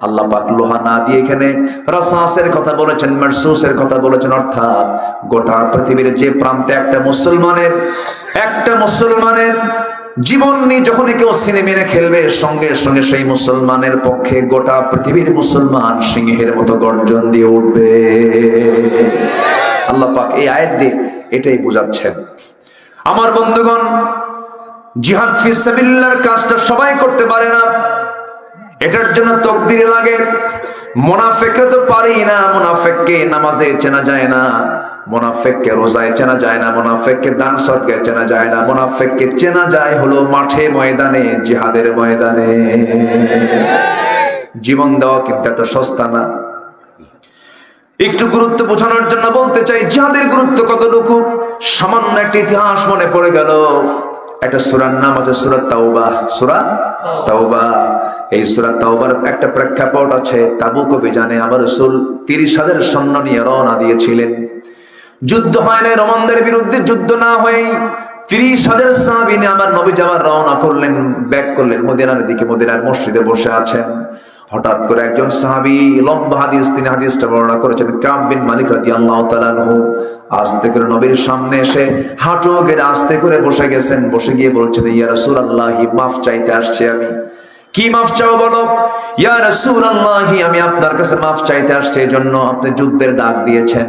আল্লাহ পাক লোহা না দিয়ে এখানে রাসাসের কথা বলেছেন, মারসুসের কথা বলেছেন। অর্থাৎ গোটা পৃথিবীর যে প্রান্তে একটা মুসলমানের জীবন নিয়ে যখন কেউ সিনেমেনে খেলবে, সঙ্গে সঙ্গে সেই মুসলমানের পক্ষে গোটা পৃথিবীর মুসলমান সিংহের মতো গর্জন দিয়ে উঠবে। আল্লাহ পাক এই আয়াত দিয়ে এটাই বোঝাচ্ছেন। আমার বন্ধুগণ, জিহাদ ফিস সাবিলিল্লাহর কাজটা সবাই করতে পারে না, এটার জন্য তাকদীর লাগে। মুনাফিকরা তো পারেই না। মুনাফিককে নামাজে চেনা যায় না, মুনাফিককে রোজায় চেনা যায় না, মুনাফিককে দান সদকায় চেনা যায় না। মুনাফিককে চেনা যায় হলো মাঠে ময়দানে, জিহাদের ময়দানে। জীবন দেওয়া কিন্তু এত সস্তা না। একটু গুরুত্ব বোঝানোর জন্য বলতে চাই, জিহাদের গুরুত্ব কতটুকু। সামান্য একটা ইতিহাস মনে পড়ে গেল। একটা সূরার নাম আছে সূরা তাওবা। সূরা তাওবা, এই সূরা তাওবার একটা প্রেক্ষাপট আছে। তাবুক অভিযানে আমার রাসূল 30,000 সৈন্য নিয়ে রওনা দিয়েছিলেন। যুদ্ধ হয় না, রোমানদের বিরুদ্ধে যুদ্ধ না হয়ে 30,000 সাহাবী নিয়ে আমার নবী আবার রওনা করলেন, ব্যাক করলেন মদিনার দিকে। মদিনার মসজিদে বসে আছেন, হঠাৎ করে একজন সাহাবী, লম্বা হাদিস, তিনি হাদিসটা বর্ণনা করেছেন, কাব বিন মালিক রাদিয়াল্লাহু তাআলা আনহু, আস্তে করে নবীর সামনে এসে হাঁটু গেড়ে আস্তে করে বসে গেছেন। বসে গিয়ে বলছেন, ইয়া রাসূলুল্লাহ, মাফ চাইতে আসছি আমি। কি মাফ চাও বলো? ইয়া রাসূলুল্লাহ, আমি আপনার কাছে মাফ চাইতে আসছি, এই জন্য আপনি যুদ্ধের ডাক দিয়েছেন,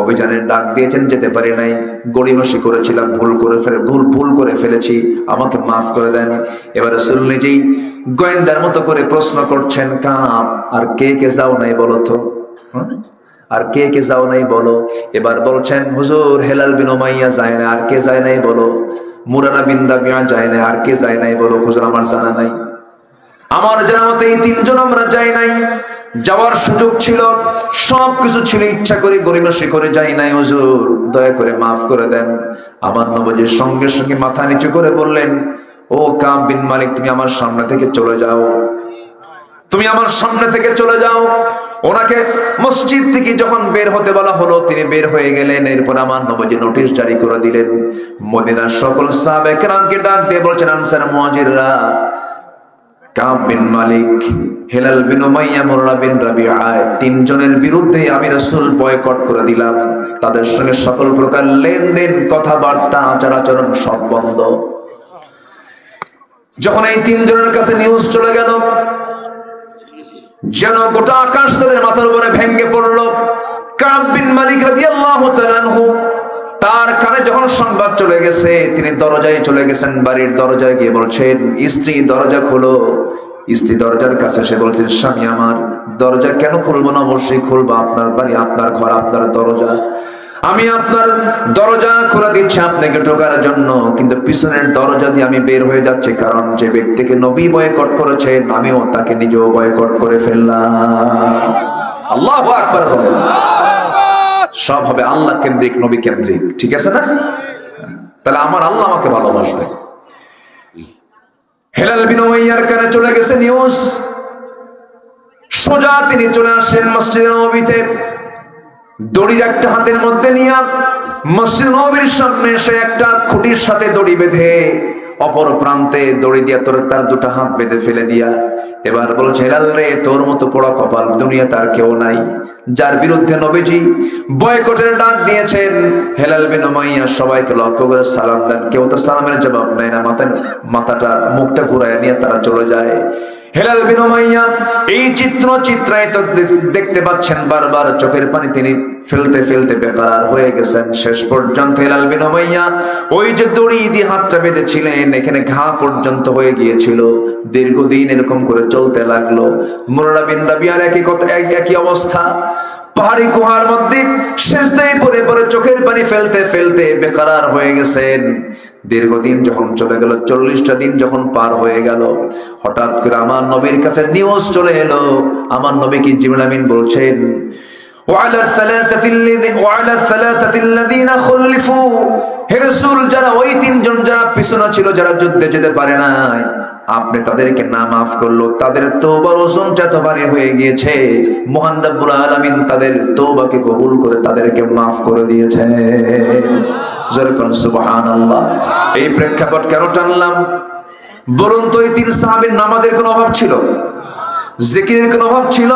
অভিযানের ডাক দিয়েছেন, যেতে পারি নাই, গড়িমসি করেছিলাম, ভুল করে ফেলেছি, আমাকে মাফ করে দেন। এবার রাসূল নিজেই গোয়েন্দার মতো করে প্রশ্ন করছেন, কাব, আর কে কে যাও নাই বলো তো? আর কে কে যাও নাই বলো? এবার বলছেন, হুজুর হেলাল বিন উমাইয়া যায় না, আর কে যায় নাই বলো? মুরানা বিন রাবিয়া যায় না, আর কে যায় নাই বলো? হুজুর আমার জানা নাই। আমার জানা মতে এই 3 জন আমরা যাই নাই। যাওয়ার সুযোগ ছিল, সবকিছু ছিল, ইচ্ছা করে গরিমসি করে যাই নাই, হুজুর দয়া করে মাফ করে দেন। আমার নবীর সঙ্গে সঙ্গে মাথা নিচু করে বললেন, ও কাব বিন মালিক, তুমি আমার সামনে থেকে চলে যাও, তুমি আমার সামনে থেকে চলে যাও। ওনাকে মসজিদ থেকে যখন বের হতে বলা হলো, তিনি বের হয়ে গেলেন। এরপর আমার নবী নোটিশ জারি করে দিলেন। মদিনার সকল সাহাবা কেরামকে ডাক দিয়ে বলছেন, আনসার মুহাজিররা, কাব বিন মালিক, হেলাল বিন উমাইয়া, মুরানা বিন রাবিয়া, 3 জনের বিরুদ্ধে আমি রাসূল বয়কট করে দিলাম। তাদের সঙ্গে সকল প্রকার লেনদেন, কথাবার্তা, আচার-আচরণ সব বন্ধ। যখন এই 3 জনের কাছে নিউজ চলে গেল, যেন গোটা আকাশ তাদের মাথার উপরে ভেঙে পড়ল। কাব বিন মালিক রাদিয়াল্লাহু তাআলা আনহু, তার কানে যখন সংবাদ চলে গেছে, তিনি দরজায় চলে গেছেন, বাড়ির দরজায় গিয়ে বলছেন, স্ত্রী দরজা খোলো। স্ত্রী দরজার কাছে এসে বলছেন, স্বামী আমার, দরজা কেন খুলবো না? অবশ্যই খুলবো, আপনার বাড়ি, আপনার ঘর, আপনার দরজা, আমি আপনার দরজা খুলে দিচ্ছি আপনাকে ঢোকার জন্য, কিন্তু পিছনের দরজা দিয়ে আমি বের হয়ে যাচ্ছি, কারণ যে ব্যক্তিকে নবী বয়কট করেছেন, আমিও তাকে নিজেও বয়কট করে ফেললাম। আল্লাহু আকবার বলেন। সব হবে আল্লাহ কেন্দ্রিক, নবী কেন্দ্রিক, ঠিক আছে না? তাহলে আমার আল্লাহ আমাকে ভালোবাসবে। হেলাল বিন উমাইয়ার কানে চলে গেছে নিউজ, সোজা তিনি চলে আসেন মসজিদে নববীতে, দড়ির একটা হাতের মধ্যে নিয়ে মসজিদ নববীর সামনে এসে একটা খুঁটির সাথে দড়ি বেঁধে অপর প্রান্তে দড়ি দিয়া তার দুটো হাত বেঁধে ফেলে দিয়া এবার বলছে, হেলাল রে, তোর মতো পোড়া কপাল দুনিয়া তার কেউ নাই, যার বিরুদ্ধে নবীজি বয়কটের ডাক দিয়েছেন। হেলাল বিন উমাইয়া সবাইকে লক্ষ্য করে সালাম দেন, কেউ তো সালামের জবাব নেয় না, মাথাটা মুখটা ঘুরায় নিয়ে তারা চলে যায়। হেলাল বিন উমাইয়া এই চিত্রায়িত দেখতে পাচ্ছেন, বারবার চোখের পানি তিনি ফেলতে ফেলতে বেকার হয়ে গেছেন। শেষ পর্যন্ত হেলাল বিন উমাইয়া ওই যে দড়ি দিয়ে হাতটা বেঁধেছিলেন, এখানে ঘা পর্যন্ত হয়ে গিয়েছিল। দীর্ঘদিন এরকম করে চলতে লাগলো। মুরারা বিন রাবিয়ার একই অবস্থা, পাহাড়ি গুহার মধ্যে সেজদায় পড়ে পড়ে চোখের পানি ফেলতে ফেলতে বেকার হয়ে গেছেন। দীর্ঘদিন যখন চলে গেল, 40টা দিন যখন পার হয়ে গেল, হঠাৎ করে আমার নবীর কাছে নিউজ চলে এলো। আমার নবী কি জিবরিল আমিন বলছেন, وعلى الثلاثة الذين خلفوا, হে রাসূল, যারা ওই তিনজন যারা পিছনে ছিল, যারা যুদ্ধে যেতে পারে নাই, আপনি তাদেরকে না মাফ করলো, তাদের তওবার ওজনটা তো ভারী হয়ে গিয়েছে। মহান রব্বুল আলামিন তাদের তওবাকে কবুল করে তাদেরকে মাফ করে দিয়েছে। যেরকম সুবহানাল্লাহ। এই প্রেক্ষাপট কেন টানলাম বলুন তো? এই তিন সাহাবীর নামাজের কোনো অভাব ছিল? জিকিরের কোনো অভাব ছিল?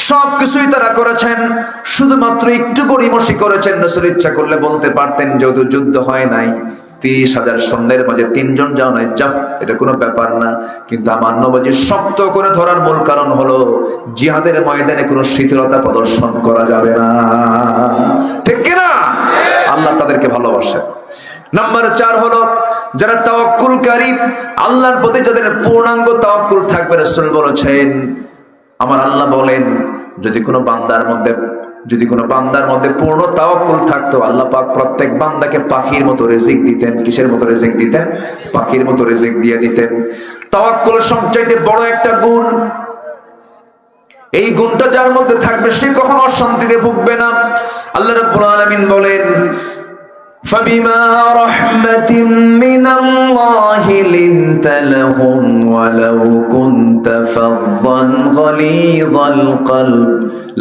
সবকিছুই তারা করেছেন, শুধুমাত্র একটু গড়িমসি করেছেন। রাসূল ইচ্ছা করলে বলতে পারতেন, যেহেতু যুদ্ধ হয় নাই, 30,000 সৈন্যের মাঝে 3 জন যাও নাই, যাও, এটা কোনো ব্যাপার না। কিন্তু আমার নবীজি শক্ত করে ধরার মূল কারণ হলো, জিহাদের ময়দানে কোনো শিথিলতা প্রদর্শন করা যাবে না। ঠিক কিনা? আল্লাহ তাদেরকে ভালোবাসে। নাম্বার 4 হলো যারা তাওয়াক্কুলকারী, আল্লাহর প্রতি যাদের পূর্ণাঙ্গ তাওয়াক্কুল থাকবে। রাসূল বলেছেন, আমার আল্লাহ বলেন, যদি কোনো বান্দার মধ্যে পূর্ণ তাওয়াক্কুল থাকতো, আল্লাহ পাক প্রত্যেক বান্দাকে পাখির মতো রিজিক দিতেন। কিসের মতো রিজিক দিতেন? পাখির মতো রিজিক দিয়ে দিতেন। তাওয়াক্কুল সবচাইতে বড় একটা গুণ। এই গুণটা যার মধ্যে থাকবে, সে কখনো অশান্তিতে ভুগবে না। আল্লাহ রাব্বুল আলামিন বলেন, فبما رحمة من الله لنت لهم ولو كنت فظا غليظ القلب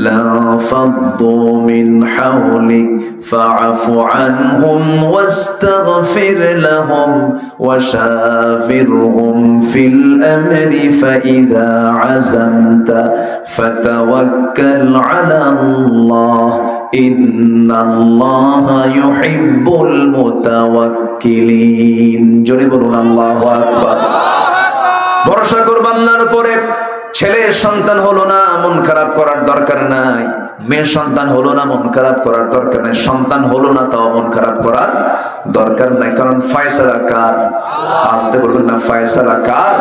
لانفضوا من حولك فاعف عنهم واستغفر لهم وشاورهم في الأمر فإذا عزمت فتوكل على الله إن الله يحب المتوكلين। জোরে বলুন আল্লাহু আকবার। ভরসা করবেন আল্লাহর উপরে। ছেলের সন্তান হলো না, মন খারাপ করার দরকার নাই। মেয়ের সন্তান হলো না, মন খারাপ করার দরকার নাই। সন্তান হলো না, তাও মন খারাপ করার দরকার নাই, কারণ ফয়সালা কার? আসতে বলবেন না, ফয়সালা কার?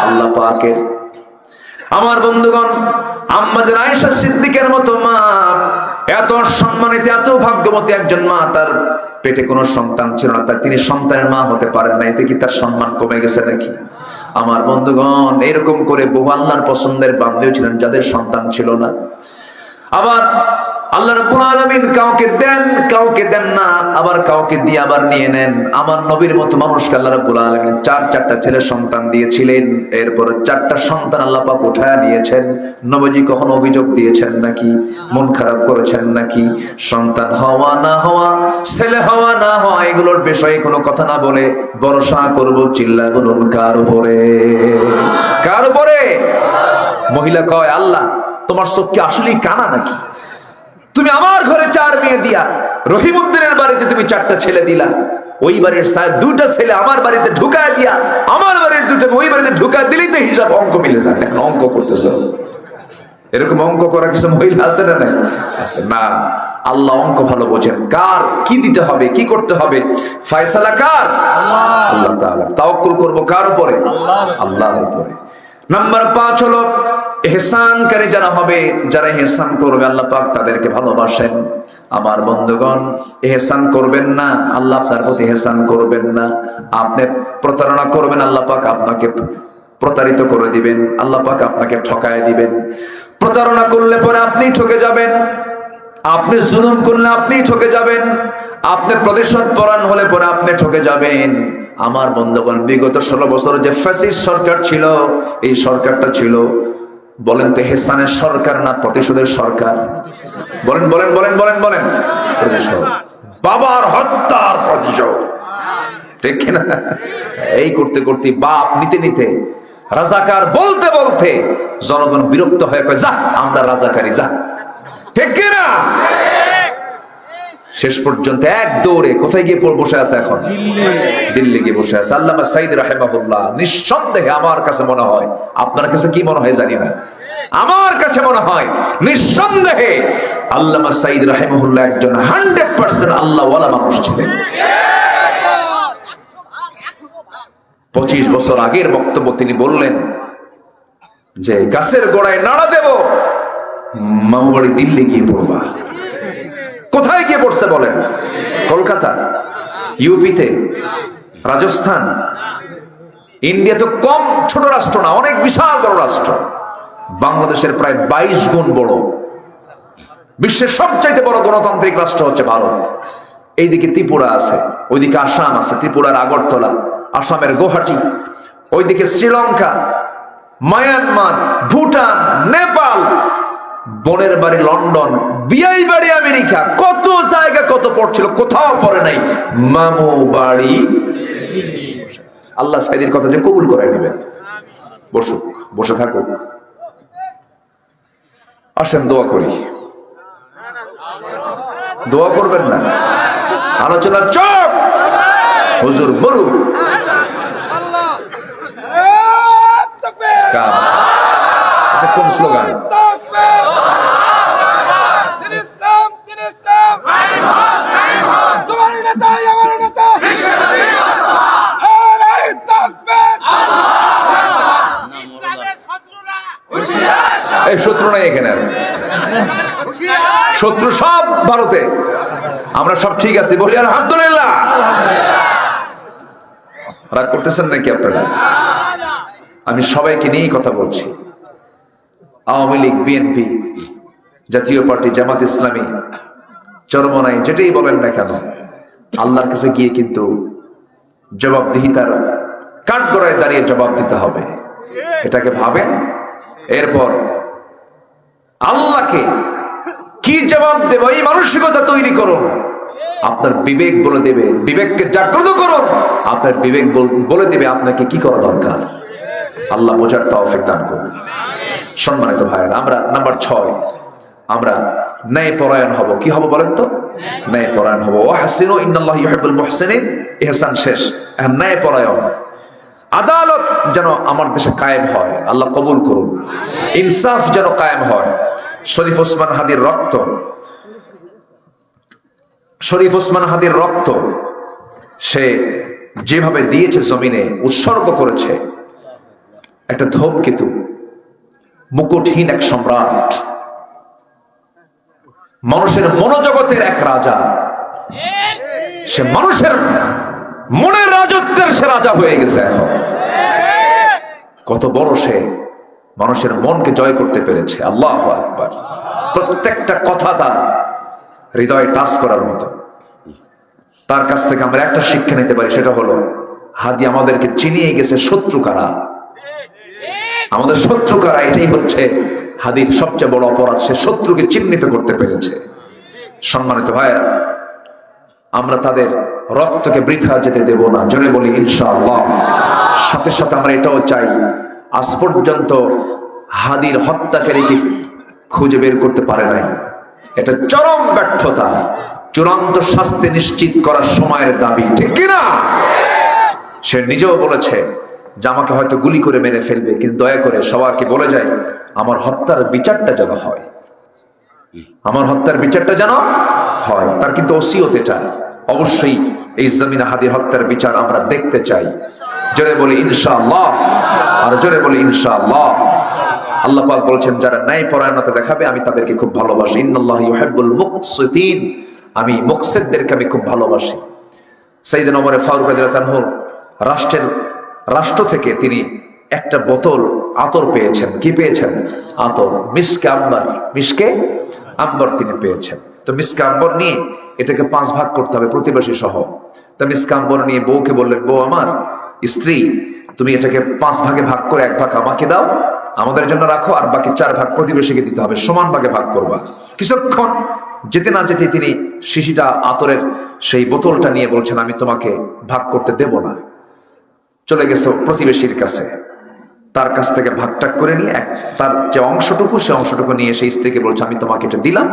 আল্লাহ পাকের। আমার বন্ধুগণ, আম্মাদের আয়েশা সিদ্দিকের মতো মা, এত সম্মানিত, এত ভাগ্যবতী একজন মা, তার পেটে কোনো সন্তান ছিল না, তিনি সন্তানের মা হতে পারেন না। এতে কি তার সম্মান কমে গেছে নাকি? আমার বন্ধুগণ, এরকম করে বহু আল্লাহর পছন্দের বান্দাও ছিলেন যাদের সন্তান ছিল না। আবার আল্লাহ রাব্বুল আলামিন কাউকে দেন, কাউকে দেন না, আবার কাউকে দিয়ে আবার নিয়ে নেন। আমার নবীর মতো মানুষকে আল্লাহ রাব্বুল আলামিন 4টা ছেলে সন্তান দিয়েছিলেন। এরপর 4টা সন্তান আল্লাহ পাক উঠায়া দিয়েছেন। নবীজি কখনো অভিযোগ দিয়েছেন নাকি? মন খারাপ করেছেন নাকি? সন্তান হওয়া না হওয়া, ছেলে হওয়া না হওয়া, এগুলোর বিষয়ে কোনো কথা না বলে ভরসা করব, চিল্লা বলুন কার উপরে? কার উপরে? মহিলা কয়, আল্লাহ তোমার চোখ কি আসলেই কানা নাকি? তুমি আমার ঘরে 4 মেয়ে দিয়া রহিমউদ্দিনের বাড়িতে তুমি 4টা ছেলে দিলা, ওই বাড়ির 2টা ছেলে আমার বাড়িতে ঢুকায় দিয়া আমার বাড়ির 2টা ওই বাড়িতে ঢুকায় দিলেই তো হিসাব অঙ্ক মিলে যায়। এখন অঙ্ক করতেছো, এরকম অঙ্ক করা কিছু মহিলা আছে না? নাই আছে না। আল্লাহ অঙ্ক ভালো বোঝেন, কার কি দিতে হবে, কি করতে হবে, ফয়সালা কার? আল্লাহ তাআলা। তাওয়াক্কুল করব কার উপরে? আল্লাহর উপরে। নাম্বার 5 হলো ইহসানকারী যারা হবে, যারা ইহসান করবে আল্লাহ পাক তাদেরকে ভালোবাসেন। আমার বন্ধুগণ, ইহসান করবেন না, আল্লাহ আপনার প্রতি ইহসান করবেন না। আপনি প্রতারণা করবেন, আল্লাহ পাক আপনাকে প্রতারিত করে দিবেন, আল্লাহ পাক আপনাকে ঠকায় দিবেন। প্রতারণা করলে পরে আপনি ঠকে যাবেন, আপনি জুলুম করলে আপনি ঠকে যাবেন, আপনি প্রতিশোধ পরায়ণ হলে পরে আপনি ঠকে যাবেন। আমার বন্ধুগণ, বিগত 16 বছর যে ফ্যাসিস্ট সরকার ছিল, এই সরকারটা ছিল, বলেন তো ইহসানের সরকার না প্রতিশোধের সরকার? বলেন বলেন বলেন বলেন বলেন। প্রতিশোধ। বাবার হত্যার প্রতিশোধ, ঠিক না? এই করতে করতে বাপ নিতে নিতে রাজাকার বলতে বলতে জনগণ বিরক্ত হয়ে কয় যা আমরা রাজাকারী, যা, ঠিক না? শেষ পর্যন্ত এক দৌড়ে কোথায় গিয়ে বসে আছে এখন? দিল্লি গিয়ে বসে আছে। আল্লামা সাঈদ রাহিমাহুল্লাহ, নিঃসন্দেহে আমার কাছে মনে হয়, আপনার কাছে কি মনে হয় জানি না, আমার কাছে মনে হয় নিঃসন্দেহে আল্লামা সাঈদ রাহিমাহুল্লাহ একজন 100% আল্লাহওয়ালা মানুষ ছিলেন। 25 বছর আগের বক্তব্য তিনি বললেন যে গাছের গোড়ায় নাড়া দেব, মামু বাড়ি দিল্লি গিয়ে পড়বা। কোথায় গিয়ে পড়ছে বলেন? কলকাতা, ইউপিতে, রাজস্থান। ইন্ডিয়া তো কম ছোট রাষ্ট্র না, অনেক বিশাল বড় রাষ্ট্র। বাংলাদেশের প্রায় 22 গুণ বড়। বিশ্বের সবচাইতে বড় গণতান্ত্রিক রাষ্ট্র হচ্ছে ভারত। এইদিকে ত্রিপুরা আছে, ওইদিকে আসাম আছে, ত্রিপুরার আগরতলা, আসামের গুয়াহাটি, ওইদিকে শ্রীলঙ্কা, মায়ানমার, ভুটান, নেপাল, বোনের বাড়ি লন্ডন, বিয়াই বাড়ি আমেরিকা, কত জায়গা কত পড়ছিল, কোথাও পড়ে নাই মামু বাড়ি। আল্লাহ সাইদির কথা যে কবুল করে নেবেন। বসুক, বসে থাকুক, আসেন দোয়া করি। দোয়া করবেন না, আলোচনা চোখ হুজুর বলুন। কোন স্লোগান? এই শত্রু নাই এখানে, শত্রু সব ভারতে, আমরা সব ঠিক আছি বলি আলহামদুলিল্লাহ। রাগ করতেছেন নাকি আপনারা? আমি সবাইকে নিয়েই কথা বলছি। আওয়ামী লীগ, বিএনপি, জাতীয় পার্টি, জামাত ইসলামী, চরমনাই, যেটাই বলেন না কেন, আল্লাহর কাছে গিয়ে কিন্তু জবাবদিহিতার কাঠগড়ায় দাঁড়িয়ে জবাব দিতে হবে। এটাকে ভাবেন, এরপর আল্লাহকে কি জবাব দেব এই মানসিকতা তৈরি করুন। আপনার বিবেক বলে দেবে, বিবেককে জাগ্রত করুন, আপনার বিবেক বলে দেবে আপনাকে কি করা দরকার। আল্লাহ বোঝার তৌফিক দান করুন। সম্মানিত ভাইয়েরা, আমরা নাম্বার 6, আমরা ন্যায় পরায়ণ হব। কি হব বলেন তো? ন্যায় পরায়ণ হব। ওয়াহসিনু ইন্নাল্লাহা ইউহিব্বুল মুহসিনিন। ইহসান শেষ, এখন ন্যায় পরায়ণ। আদালত যেন আমার দেশে কায়েম হয়, আল্লাহ কবুল করুন। ইনসাফ যেন কায়েম হয়। শরীফ ওসমান হাদির রক্ত, শরীফ ওসমান হাদির রক্ত সে যেভাবে দিয়েছে, জমিনে উৎসর্গ করেছে, একটা ধূমকেতু, মুকুটহীন এক সম্রাট, মানুষের মনোজগতের এক রাজা, সে মানুষের মনের রাজত্বের সে রাজা হয়ে গেছে। এখন কত বড় সে মানুষের মনকে জয় করতে পেরেছে। আল্লাহু আকবার। প্রত্যেকটা কথা তার হৃদয়ে টাচ করার মতো। তার কাছ থেকে আমরা একটা শিক্ষা নিতে পারি, সেটা হলো হাদি আমাদেরকে চিনিয়ে গেছে শত্রু কারা, আমাদের শত্রু কারা। এটাই হচ্ছে হাদির সবচেয়ে বড় অপরাধ, সে শত্রুকে চিহ্নিত করতে পেরেছে। সম্মানিত ভাইয়েরা, আমরা তাদের রক্তকে বৃথা যেতে দেব না, জোরে বলি ইনশাআল্লাহ। সাথে সাথে আমরা এটাও চাই, আজ পর্যন্ত হাদির হত্যাকারীকে খুঁজে বের করতে পারে নাই, এটা চরম ব্যর্থতা। চূড়ান্ত শাস্তি নিশ্চিত করার সময়ের দাবি, ঠিক কিনা? সে নিজেও বলেছে যে আমাকে হয়তো গুলি করে মেরে ফেলবে, কিন্তু দয়া করে সবাইকে বলে যায় আমার হত্যার বিচারটা যেন হয়, আমার হত্যার বিচারটা যেন হয়। তার কিন্তু ওসিয়ত এটা। অবশ্যই এই জমিনে হাদির হত্যার বিচার আমরা দেখতে চাই। জোরে বলি ইনশাআল্লাহ, আর জোরে বলি ইনশাআল্লাহ। আল্লাহ পাক বলেছেন যারা ন্যায় পরায়ণতা দেখাবে আমি তাদেরকে খুব ভালোবাসি। ইন্নাল্লাহা ইউহিব্বুল মুকসিতিন, আমি মুকসিতদেরকে আমি খুব ভালোবাসি। সাইয়েদনা ওমর ফারুক রাদিয়াল্লাহু আনহু রাষ্ট্র থেকে তিনি একটা বোতল আতর পেয়েছেন। কি পেয়েছেন? আতর, মিসকে আম্বর, মিসকে আম্বর তিনি পেয়েছেন। তো মিসকে আম্বর নিয়ে এটাকে 5 ভাগ করতে হবে প্রতিবেশী সহ। তা মিসকে আম্বর নিয়ে বউকে বললেন, বউ আমার, স্ত্রী, তুমি এটাকে 5 ভাগে ভাগ করে 1 ভাগ আমাকে দাও, আমাদের জন্য রাখো, আর বাকি 4 ভাগ প্রতিবেশীকে দিতে হবে, সমান ভাগে ভাগ করবা। কিছুক্ষণ যেতে না যেতে তিনি শিশিটা আতরের সেই বোতলটা নিয়ে বলছেন আমি তোমাকে ভাগ করতে দেব না। চলে গেছে প্রতিবেশীর কাছে, তার কাছ থেকে ভাগটাগ করে নিয়ে তার যে অংশটুকু সে অংশটুকু নিয়ে সেই স্ত্রীকে বলছে আমি তোমাকে এটা দিলাম,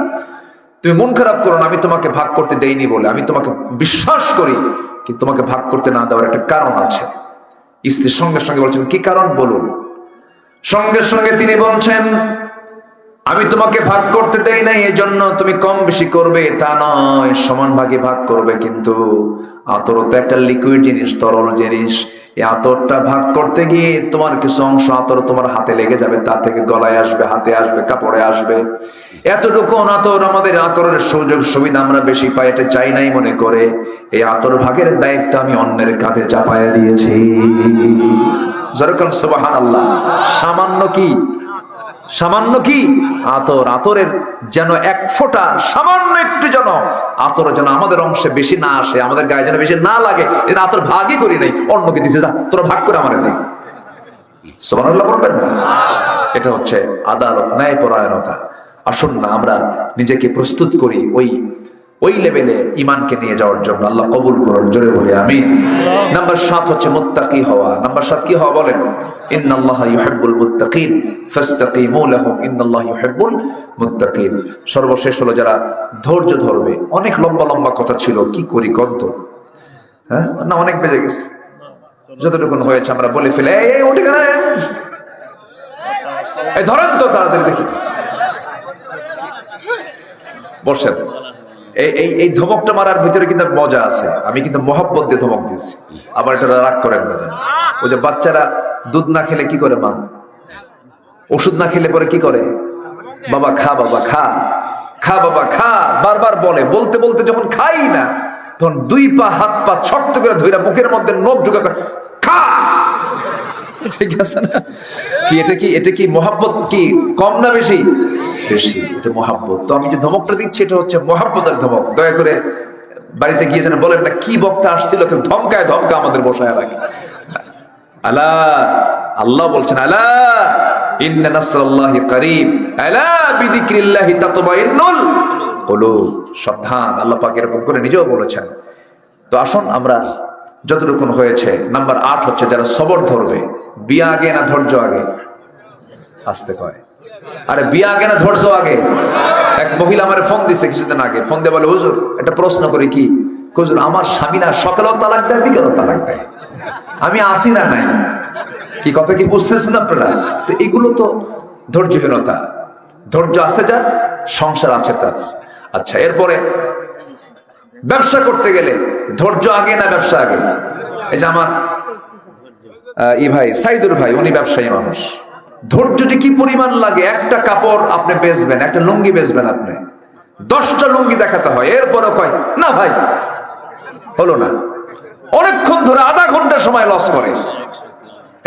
তুমি মন খারাপ করো না, আমি তোমাকে ভাগ করতে দেইনি বলে, আমি তোমাকে বিশ্বাস করি, কিন্তু তোমাকে ভাগ করতে না দেওয়ার একটা কারণ আছে। স্ত্রী সঙ্গে সঙ্গে বলছেন কি কারণ বলুন। সঙ্গে সঙ্গে তিনি বলছেন আমি তোমাকে ভাগ করতে দেই নাই এজন্য তুমি কম বেশি করবে তা নয়, সমান ভাগে ভাগ করবে, কিন্তু আতর তো একটা লিকুইড জিনিস, তরল জিনিস, এই আতরটা ভাগ করতে গিয়ে তোমার কিছু অংশ আতর তোমার হাতে লেগে যাবে, তা থেকে গলায় আসবে, হাতে আসবে, কাপড়ে আসবে। এতটুকু আতর, আমাদের আতরের সুযোগ সুবিধা আমরা বেশি পাই, এটা চাই নাই মনে করে এই আতর ভাগের দায়িত্ব আমি অন্যের কাঁধে চাপায়া দিয়েছি। সুবহানাল্লাহ। সামান্য কি, সামান্য কি আতর, আতরের যেন এক ফোঁটা, সামান্য একটু যেন আতর যেন আমাদের অংশে বেশি না আসে, আমাদের গায়ে যেন বেশি না লাগে, এটা আতর ভাগই করি নাই, অন্যকে দিছে, যা তোরা ভাগ করে আমারে দেয়। সুবহানাল্লাহ বলবেন না? এটা হচ্ছে আদালত, ন্যায়পরায়ণতা। আসুন না আমরা নিজেকে প্রস্তুত করি ওই লেভেলে ইমানকে নিয়ে যাওয়ার জন্য। আল্লাহ কবুল করুন, জোরে বলি আমিন। নাম্বার 7 হচ্ছে মুত্তাকি হওয়া। নাম্বার 7 কি হওয়া বলেন? ইন্নাল্লাহা ইউহিব্বুল মুত্তাকিন ফাস্তাকিমু লাহুম ইন্নাল্লাহা ইউহিব্বুল মুত্তাকিন। সর্বশেষ হলো যারা ধৈর্য ধরবে। অনেক লম্বা লম্বা কথা ছিল, কি করি গদ্য, হ্যাঁ না অনেক বেজে গেছে, যতটুকুন হয়েছে আমরা বলে ফেলে এই উঠে গেলেন, এই ধরেন তো তাড়াতাড়ি দেখি, বসেন। এই ধমকটা মারার ভিতরে কিন্তু মজা আছে, আমি কিন্তু মহব্বত দিয়ে ধমক দিয়েছি, আবার এটা রাগ করেন না যেন। ওই যে বাচ্চারা দুধ না খেলে কি করে মা, ওষুধ না খেলে পরে কি করে, বাবা খা, বাবা খা, খা বাবা খা, বারবার বলে, বলতে বলতে যখন খাই না তখন 2 পা হাত পা শক্ত করে ধইরা মুখের মধ্যে নখ ঢুকা করে খা। ঠিক আছে না? কি এটা কি মহব্বত কি কম না বেশি? বেশি, এটা মহব্বত। তো আমি যে ধমকটা দিচ্ছি এটা হচ্ছে মহব্বতের ধমক। দয়া করে বাড়িতে গিয়ে যেন বলেন না কি বক্তা আসছিল, ধমকায় ধমকা আমাদের বসায় রাখে। আলা, আল্লাহ বলছেন আলা ইন্না নাসরাল্লাহি করিব আলা বিযিকরিল্লাহি তাতমাইন্নুল কুলুব। সাবধান, আল্লাহ পাক এরকম করে নিজেও বলেছেন। তো আসুন আমরা যতটুকুন হয়েছে। নাম্বার 8 হচ্ছে যারা সবর ধরবে। বিয়া আগে না ধৈর্য আগে? আসতে কয়, আরে বিয়া আগে না ধৈর্য আগে? এক মহিলা আমার ফোন দিছে কিছুদিন আগে, ফোন দিয়ে বলে হুজুর একটা প্রশ্ন করি, কি হুজুর আমার স্বামী না সকালেও তালাক দেয় বিকালেও তালাক দেয়, আমি আসি না নাই, কি কথা কি বুঝতেছেন আপনারা? তো এগুলো তো ধৈর্যহীনতা। ধৈর্য আছে যার, সংসার আছে তার। আচ্ছা, এরপরে ব্যবসা করতে গেলে ধৈর্য আগে না ব্যবসা আগে? এই যে আমার ভাই সাইদুর ভাই, উনি ব্যবসায়ী মানুষ। ধৈর্য যে কি পরিমাণ লাগে, একটা কাপড় আপনি বেচবেন, একটা লুঙ্গি বেচবেন, আপনি 10টা লুঙ্গি দেখাতে হয়, এরপরও কয় না ভাই হলো না, অনেকক্ষণ ধরে আধা ঘন্টা সময় লস করে,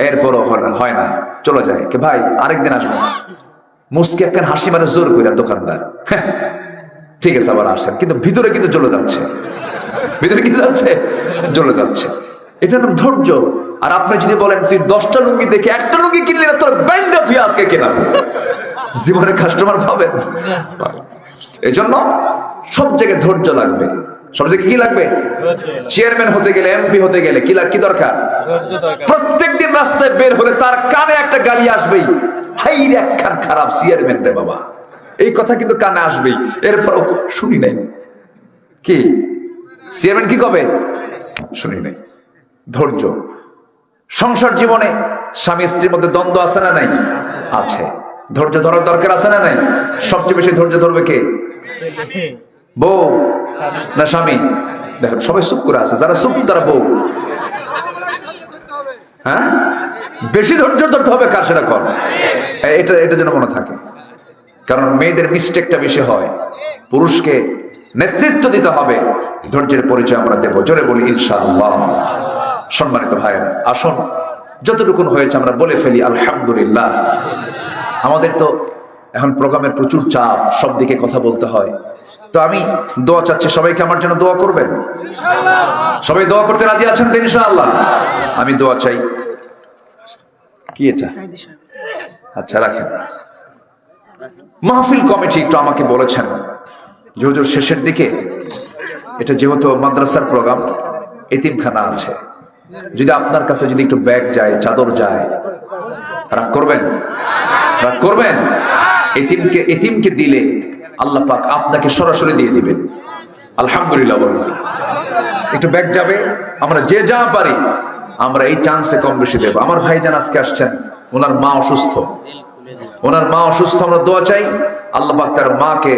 এরপরও হয় না, চলে যায়, কে ভাই আরেকদিন আসবেন, মুসকে একখান হাসি মানে জোর করে দোকানদার, ঠিক আছে আবার আসেন, কিন্তু ভিতরে কিন্তু জ্বলে যাচ্ছে, ভিতরে কি যাচ্ছে, জ্বলে যাচ্ছে। এটার নাম ধৈর্য। আর আপনি যদি বলেন তুই 10টা লুঙ্গি দেখে একটা লুঙ্গি কিনলি না, তোর বাইন্দা তুই আজকে কেনাবো, জীবনে কাস্টমার পাবেন। এই জন্য সব জায়গায় ধৈর্য লাগবে। সব জায়গায় কি লাগবে? চেয়ারম্যান হতে গেলে, এমপি হতে গেলে কি দরকার? প্রত্যেকদিন রাস্তায় বের হলে তার কানে একটা গালি আসবেই, হাই রে একখান খারাপ চেয়ারম্যান রে বাবা, এই কথা কিন্তু কানে আসবেই। এরপরও শুনি নাই, কি চেয়ারম্যান কি কবে শুনি নাই। ধৈর্য। সংসার জীবনে স্বামী স্ত্রীর মধ্যে দ্বন্দ্ব আছে না নাই? আছে। ধৈর্য ধরার দরকার আছে না নাই? সবচেয়ে বেশি ধৈর্য ধরবে কে? বউ না স্বামী? দেখেন সবাই চুপ করে আছে, যারা চুপ তারা বউ। হ্যাঁ, বেশি ধৈর্য ধরতে হবে কার, সেটা কর, এটা যেন মনে থাকে। কারণ মেয়েদের মিস্টেকটা বেশি হয়, পুরুষকে নেতৃত্ব দিতে হবে, ধৈর্যের পরিচয় আমরা দেব, জোরে বলি ইনশাআল্লাহ। সম্মানিত ভাইয়েরা, আসুন যতটুকুন হয়েছে আমরা বলে ফেলি আলহামদুলিল্লাহ। আমাদের তো এখন প্রোগ্রামের প্রচুর চাপ, সব দিকে কথা বলতে হয়, তো আমি দোয়া চাচ্ছি, সবাইকে আমার জন্য দোয়া করবেন। সবাই দোয়া করতে রাজি আছেন তো ইনশাআল্লাহ? আমি দোয়া চাই। কি এটা? আচ্ছা রাখেন। মাহফিল কমিটি একটু আমাকে বলেছেন যে হুজুর শেষের দিকে এটা যেহেতু মাদ্রাসার প্রোগ্রাম, এতিমখানা আছে, যদি আপনার কাছে যদি একটু ব্যাগ যায়, চাদর যায়, রাগ করবেন? রাগ করবেন? এতিমকে দিলে আল্লাহ পাক আপনাকে সরাসরি দিয়ে দিবেন। আলহামদুলিল্লাহ বলুন। একটু ব্যাগ যাবে, আমরা যে যা পারি আমরা এই চান্সে কম বেশি দেব। আমার ভাইজান আজকে আসছেন, ওনার মা অসুস্থ, আমরা দোয়া চাই আল্লাহ পাক তার মাকে